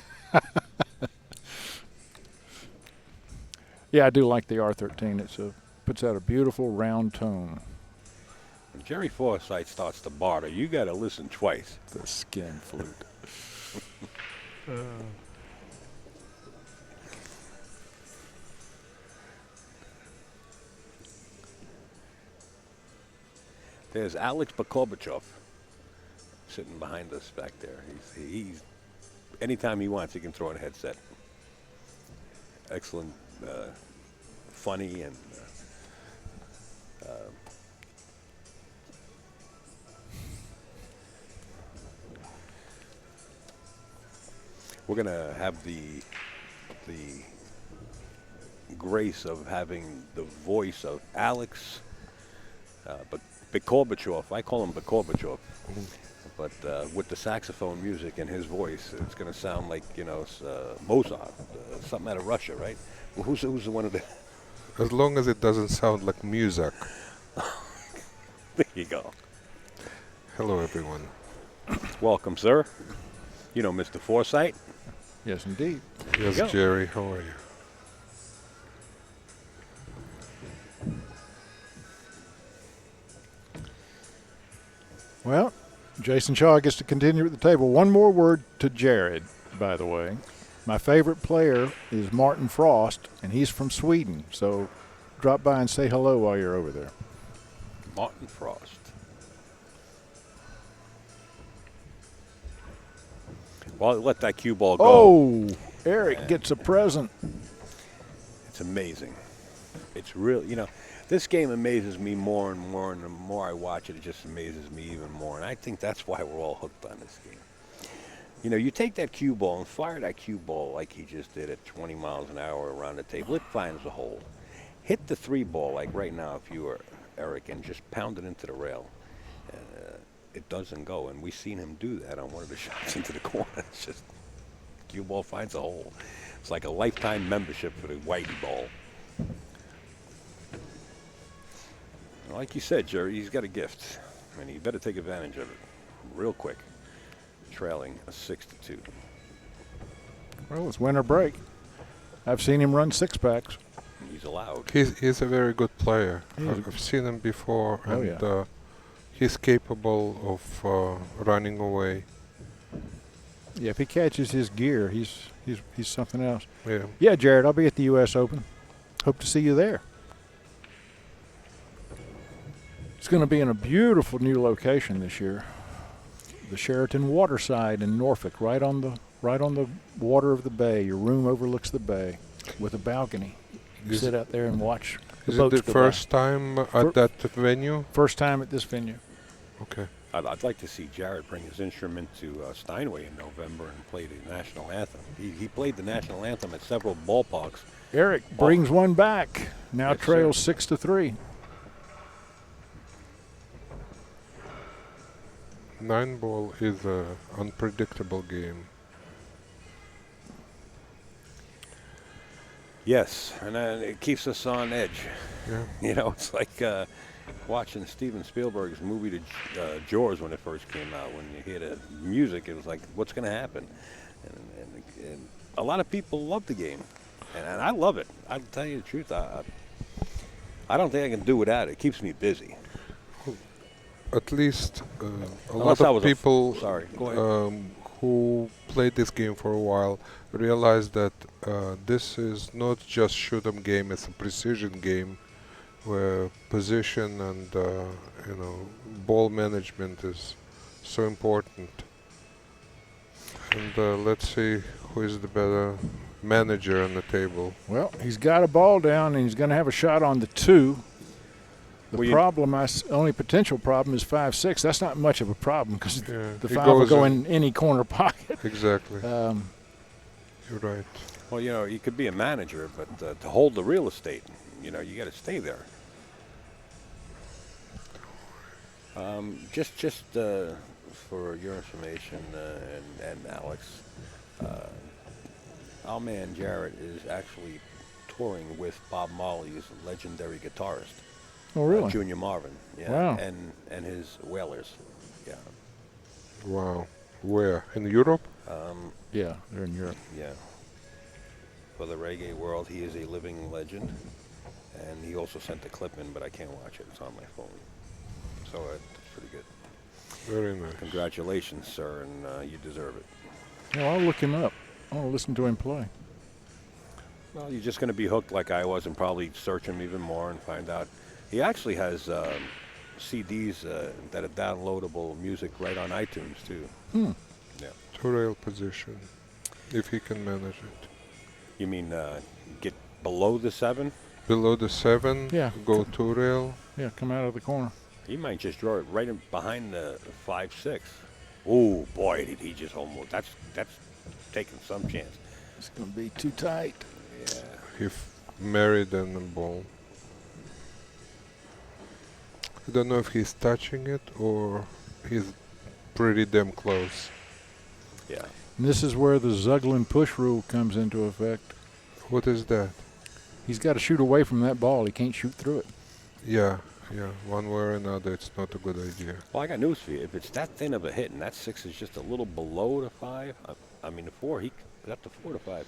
Yeah, I do like the R13. It puts out a beautiful round tone. When Jerry Forsythe starts to barter, you got to listen twice. The skin flute. There's Alex Bakorbachov sitting behind us back there. He's anytime he wants, he can throw in a headset. Excellent, funny, and we're going to have the grace of having the voice of Alex Bakorbachov. I call him Bakorbachov. But with the saxophone music and his voice, it's going to sound like, Mozart, something out of Russia, right? Who's the one of the... As long as it doesn't sound like music. There you go. Hello, everyone. Welcome, sir. You know Mr. Forsythe. Yes, indeed. Yes, go. Jerry, how are you? Well, Jayson Shaw gets to continue at the table. One more word to Jared, by the way. My favorite player is Martin Frost, and he's from Sweden. So drop by and say hello while you're over there. Martin Frost. Well, let that cue ball go. Oh, Erik gets a present. It's amazing. It's real. You know, this game amazes me more and more, and the more I watch it, it just amazes me even more. And I think that's why we're all hooked on this game. You know, you take that cue ball and fire that cue ball like he just did at 20 miles an hour around the table. It finds a hole. Hit the 3 ball like right now if you were Erik and just pound it into the rail. It doesn't go, and we've seen him do that on one of the shots into the corner. It's just cue ball finds a hole. It's like a lifetime membership for the Whitey ball. Like you said, Jerry, he's got a gift, and he better take advantage of it real quick. Trailing a 6-2. Well, it's winter break. I've seen him run six-packs. He's allowed. He's a very good player. I've seen him before, Oh, and yeah. he's capable of running away. Yeah, if he catches his gear, he's something else. Yeah. Yeah, Jared, I'll be at the U.S. Open. Hope to see you there. It's going to be in a beautiful new location this year. The Sheraton Waterside in Norfolk, right on the water of the bay. Your room overlooks the bay with a balcony. You can sit out there and watch the Is boats it the go by. first time at that venue? First time at this venue. Okay. I'd like to see Jared bring his instrument to Steinway in November and play the national anthem. He played the national anthem at several ballparks. Erik brings one back. Now Yes, trails sir. 6-3. 9-ball is an unpredictable game. Yes, and it keeps us on edge. Yeah. You know, it's like watching Steven Spielberg's movie to Jaws when it first came out. When you hear the music, it was like, what's going to happen? And a lot of people love the game, and I love it. I'll tell you the truth. I don't think I can do without it. It keeps me busy. At least a Unless lot I of was people sorry, go ahead. who played this game for a while realize that this is not just shoot 'em game; it's a precision game where position and ball management is so important. And let's see who is the better manager on the table. Well, he's got a ball down, and he's going to have a shot on the 2. The problem, only potential problem is 5-6. That's not much of a problem because Yeah, the it 5 will goes go in- in any corner pocket. Exactly. You're right. Well, you know, you could be a manager, but to hold the real estate, you know, you got to stay there. Just for your information and Alex, our man Jared is actually touring with Bob Marley's legendary guitarist. Oh, really? Junior Marvin. Yeah. Wow. And his Wailers. Yeah. Wow. Where? In Europe? Yeah, they're in Europe. Yeah. For the reggae world, he is a living legend. And he also sent the clip in, but I can't watch it. It's on my phone. So it's pretty good. Very nice. Congratulations, sir, and you deserve it. Well, I'll look him up. I want to listen to him play. Well, you're just going to be hooked like I was and probably search him even more and find out. He actually has CDs that are downloadable music right on iTunes, too. Yeah. Two-rail position, if he can manage it. You mean get below the 7? Below the 7, Yeah. go two-rail. Yeah, come out of the corner. He might just draw it right in behind the 5-6. Oh, boy, did he just almost. That's taking some chance. It's going to be too tight. Yeah. If married and the ball. I don't know if he's touching it or he's pretty damn close. Yeah. And this is where the Zuglin push rule comes into effect. What is that? He's got to shoot away from that ball. He can't shoot through it. Yeah, Yeah, one way or another, it's not a good idea. Well, I got news for you. If it's that thin of a hit and that 6 is just a little below the 5, I mean the 4, he got the 4 to 5.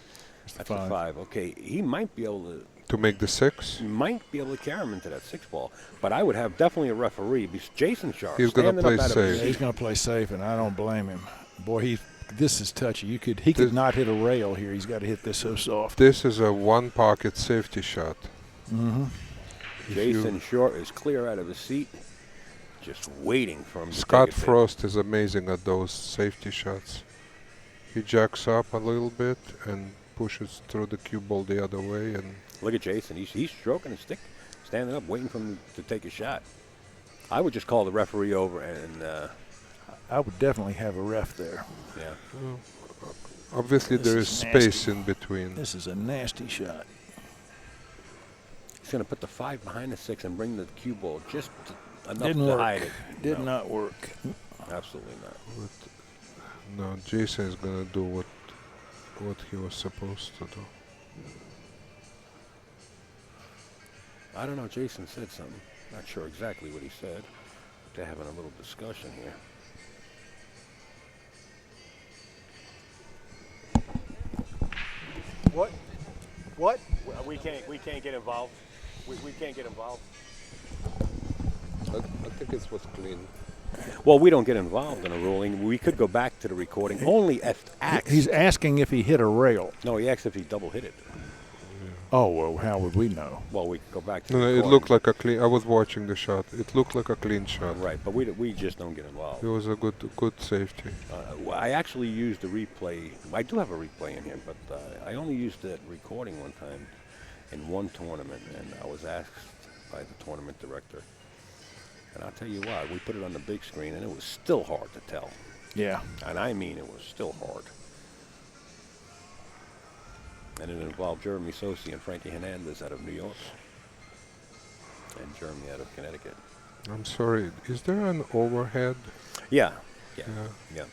That's the 5. Okay, he might be able To make the 6, to carry him into that 6 ball. But I would have definitely a referee. Because Jayson Shaw He's gonna standing play up out of his safe. He's seat. going to play safe, and I don't blame him. Boy, this is touchy. He could not hit a rail here. He's got to hit this so soft. this is a one-pocket safety shot. Mm-hmm. Jayson Shaw is clear out of his seat, just waiting for him to Scott take it. Frost is amazing at those safety shots. He jacks up a little bit and pushes through the cue ball the other way, and Look at Jayson. He's stroking his stick, standing up, waiting for him to take a shot. I would just call the referee over and, I would definitely have a ref there. yeah. obviously This there is is space nasty. in between. This is a nasty shot. He's going to put the 5 behind the 6 and bring the cue ball just enough Didn't to work. hide it. Did No, not work. absolutely not. No, Jason is gonna do what he was supposed to do. I don't know. Jayson said something. Not sure exactly what he said. They're having a little discussion here. What? What? We can't get involved. We can't get involved. I think it was clean. Well, we don't get involved in a ruling. We could go back to the recording. Only if asked. He's asking if he hit a rail. No, he asked if he double hit it. Oh, well, how would we know? Well, we could go back to No, the no, it recording. looked like a clean. I was watching the shot. It looked like a clean shot. Right, but we just don't get involved. It was a good safety. Well, I actually used the replay. I do have a replay in here, but I only used that recording one time in one tournament, and I was asked by the tournament director. And I'll tell you what, we put it on the big screen, and it was still hard to tell. Yeah. And I mean, it was still hard. And it involved Jeremy Sosi and Frankie Hernandez out of New York, and Jeremy out of Connecticut. I'm sorry. Is there an overhead? Yeah. Yeah.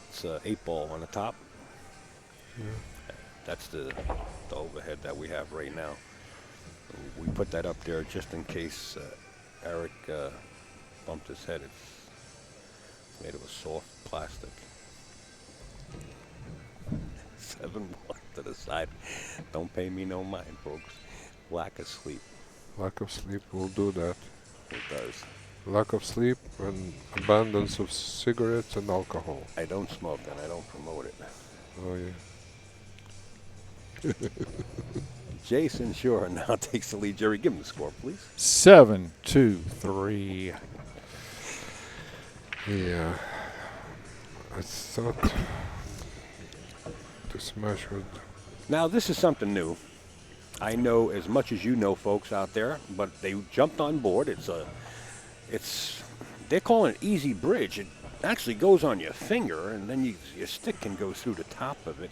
It's 8 ball on the top. Yeah. That's the overhead that we have right now. We put that up there just in case Erik bumped his head. It's made of a soft plastic. 7-1 to the side. Don't pay me no mind, folks. Lack of sleep. Lack of sleep will do that. It does. Lack of sleep and abundance of cigarettes and alcohol. I don't smoke and I don't promote it. Oh yeah. Jayson Shaw now takes the lead. Jerry, give him the score, please. 7-2-3. Yeah. I thought this match would. Now, this is something new. I know as much as you know, folks out there, but they jumped on board. They're calling it easy bridge. It actually goes on your finger, and then your stick can go through the top of it.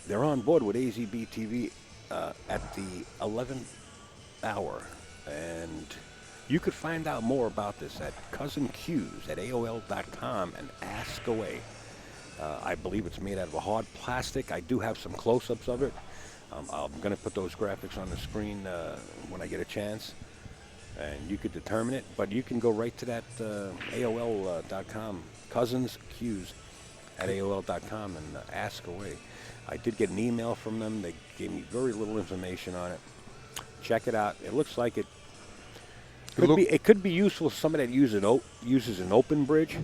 They're on board with AZB TV at the 11th hour, and you could find out more about this at cousincues@AOL.com and ask away. I believe it's made out of a hard plastic. I do have some close-ups of it. I'm going to put those graphics on the screen when I get a chance, and you could determine it. But you can go right to that AOL.com, cousinscues@AOL.com, and ask away. I did get an email from them. They gave me very little information on it. Check it out. It looks like it could be useful to somebody that uses an open bridge.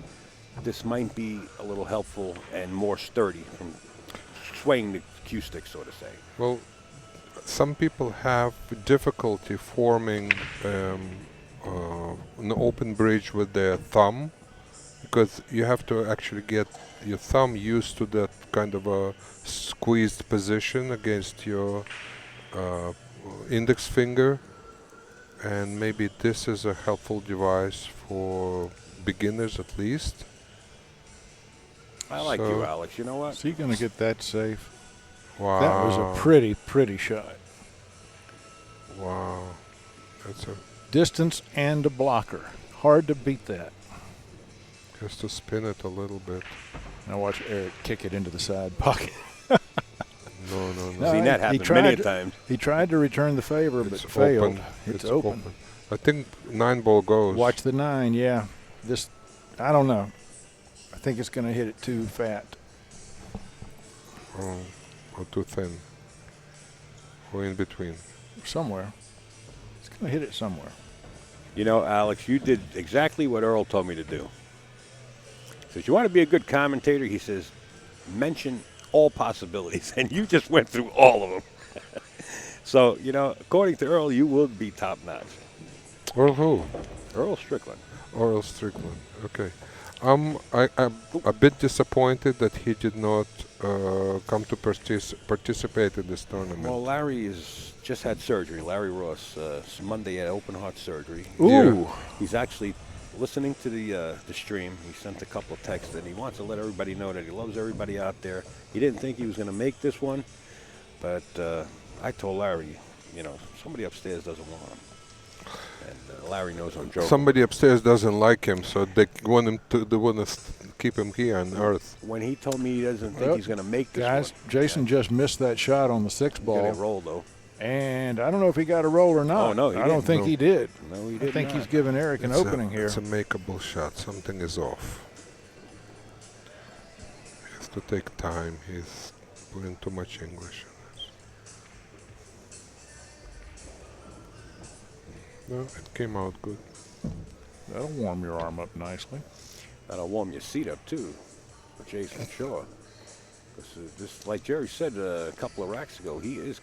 This might be a little helpful and more sturdy from swaying the cue stick, so to say. Well, some people have difficulty forming an open bridge with their thumb, because you have to actually get your thumb used to that kind of a squeezed position against your index finger, and maybe this is a helpful device for beginners at least. I like you, So- Alex. You know what? Is he going to get that safe? Wow. That was a pretty shot. Wow. That's a Distance and a blocker. Hard to beat that. has to spin it a little bit. Now watch Erik kick it into the side pocket. No. Seen that happen many times. He tried to return the favor, but It's failed. open. It's open. I think 9-ball goes. Watch the 9, yeah. I don't know. I think it's going to hit it too fat. Or too thin. Or in between. Somewhere. It's going to hit it somewhere. You know, Alex, you did exactly what Earl told me to do. He says, you want to be a good commentator? He says, mention all possibilities. And you just went through all of them. So, you know, according to Earl, you will be top-notch. Earl who? Earl Strickland. Earl Strickland. Okay. I'm a bit disappointed that he did not come to participate in this tournament. Well, Larry is just had surgery. Larry Ross, Monday had open heart surgery. Ooh. He's actually listening to the stream. He sent a couple of texts, and he wants to let everybody know that he loves everybody out there. He didn't think he was going to make this one, but I told Larry, you know, somebody upstairs doesn't want him. And Larry knows I'm joking. Somebody upstairs doesn't like him, so they want him to. They want to keep him here on Earth. When he told me he doesn't think he's going to make this Guys, one. Jason just missed that shot on the 6 He's ball. going to roll, though. And I don't know if he got a roll or not. Oh, no, I don't think he did. No, he I did think not. he's giving Erik an opening here. It's a makeable shot. Something is off. He has to take time. He's putting too much English in this. No, it came out good. That'll warm your arm up nicely. That'll warm your seat up, too, for Jayson Shaw. Because this, like Jerry said a couple of racks ago, he is...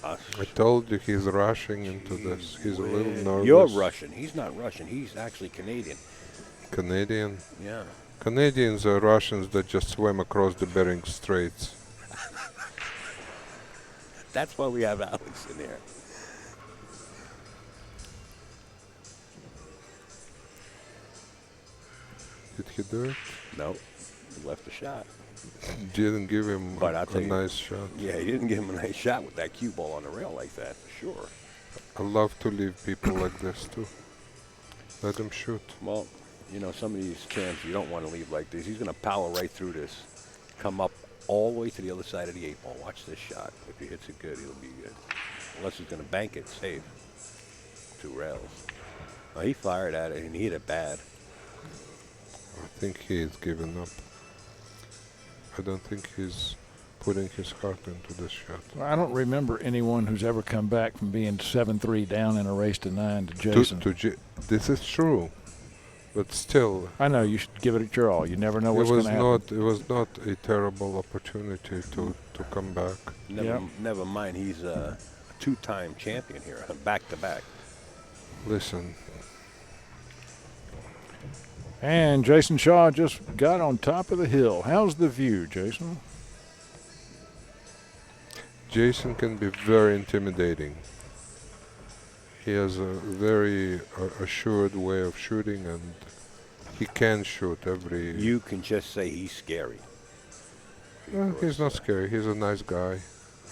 I told you he's rushing into this. He's a little nervous. You're Russian. He's not Russian. He's actually Canadian. Canadian? Yeah. Canadians are Russians that just swim across the Bering Straits. That's why we have Alex in here. Did he do it? No. He left a shot. Didn't give him But I'll a tell you, nice shot. Yeah, he didn't give him a nice shot with that cue ball on the rail like that, for sure. I love to leave people like this too. Let them shoot. Well, you know, some of these champs you don't want to leave like this. He's going to power right through this, come up all the way to the other side of the 8 ball. Watch this shot. If he hits it good, he'll be good. Unless he's going to bank it safe. 2 rails. Well, he fired at it and he hit it bad. I think he's given up. I don't think he's putting his heart into this shot. Well, I don't remember anyone who's ever come back from being 7-3 down in a race to 9 to Jason. This is true, but still. I know you should give it your all. You never know what's going to happen. It was not a terrible opportunity to come back. Never mind, he's a 2-time champion here, back to back. Listen. And Jayson Shaw just got on top of the hill. How's the view, Jason? Jason can be very intimidating. He has a very assured way of shooting, and he can shoot every... You can just say he's scary. No, he's not scary. He's a nice guy,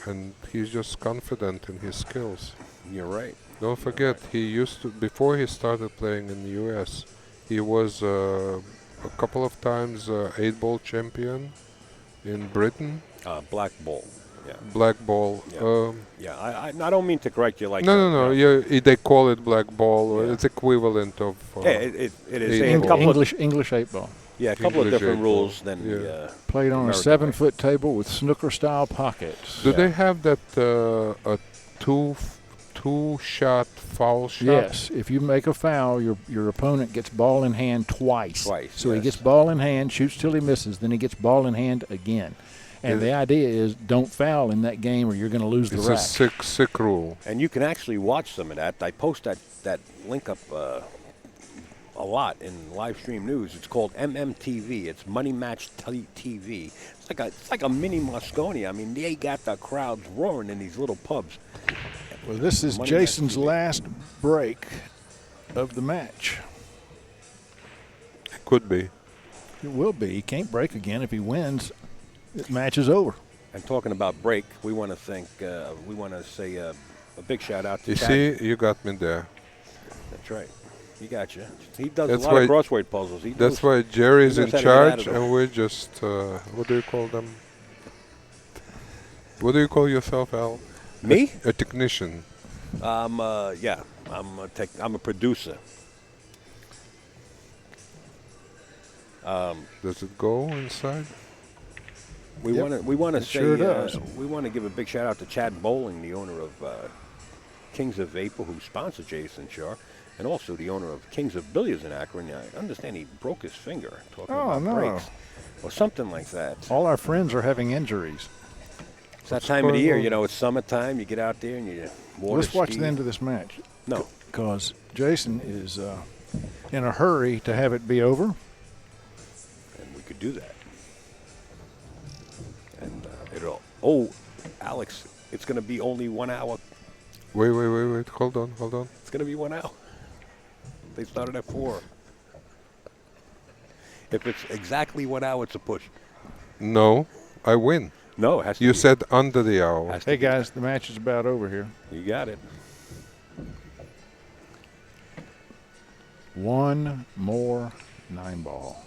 and he's just confident in his skills. You're right. Don't forget, he used to, before he started playing in the U.S., he was a couple of times 8-ball champion in Britain. Black ball. Yeah. Black ball. Yeah. I don't mean to correct you like No. Yeah, they call it black ball. Or it's equivalent of. Yeah, it is. English 8-ball. Yeah, a couple of different rules than played on American a 7-foot table with snooker-style pockets. Do they have that a two-shot foul shot? Yes. If you make a foul, your opponent gets ball in hand twice. So he yes. gets ball in hand, shoots till he misses, then he gets ball in hand again. And the idea is don't foul in that game or you're going to lose the rack. It's a sick rule. And you can actually watch some of that. I post that link up a lot in live stream news. It's called MMTV. It's Money Match TV. It's like a mini Moscone. I mean, they got the crowds roaring in these little pubs. Well, this is Money Jason's Match TV. last break of the match. It could be. It will be. He can't break again. If he wins, the match is over. And talking about break, we want to say a big shout out to You Tad. see, you got me there. That's right. He got you. He does That's a lot of why- crossword puzzles. That's why Jerry's he in knows how to get out charge, of them. and we're just what do you call them? What do you call yourself, Al? Me? A technician. I'm I'm a producer. Does it go inside? We Yep, want to it say sure does. we want to give a big shout out to Chad Bowling, the owner of Kings of Vapor, who sponsored Jayson Shaw, and also the owner of Kings of Billiards in Akron. I understand he broke his finger talking Oh, about no. breaks or something like that. All our friends are having injuries. It's that What's time of the going year, on? It's summertime. You get out there and you water Let's watch ski. the end of this match. No, Because Jayson is in a hurry to have it be over. and we could do that. And it'll. Oh, Alex, it's going to be only 1 hour. Wait. Hold on. It's going to be 1 hour. They started at 4. If it's exactly 1 hour, it's a push. No, I win. No, it has to You be. said under the hour. Has to Hey, be. guys, the match is about over here. You got it. One more 9-ball.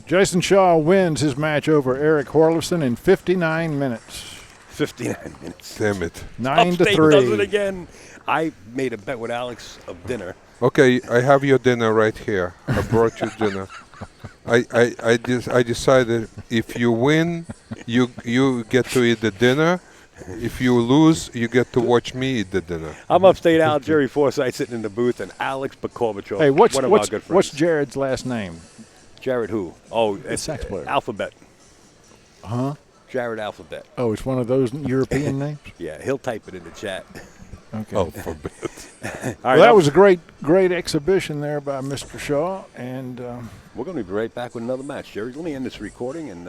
Jayson Shaw wins his match over Erik Hjorleifson in 59 minutes. 59 minutes. Damn it. 9 to Upstate does it 3. again. I made a bet with Alex of dinner. Okay, I have your dinner right here. I brought you dinner. I decided if you win, you get to eat the dinner. If you lose, you get to watch me eat the dinner. I'm upstate Al, Jerry Forsythe sitting in the booth, and Alex Bakovichov, Hey, one of our good friends. what's Jared's last name? Jared who? Oh, it's sax player. Alphabet. Huh? Jared Alphabet. Oh, it's one of those European names? Yeah, he'll type it in the chat. Okay. Oh, forbid. All right, Well, that was a great exhibition there by Mr. Shaw, and we're going to be right back with another match. Jerry, let me end this recording, and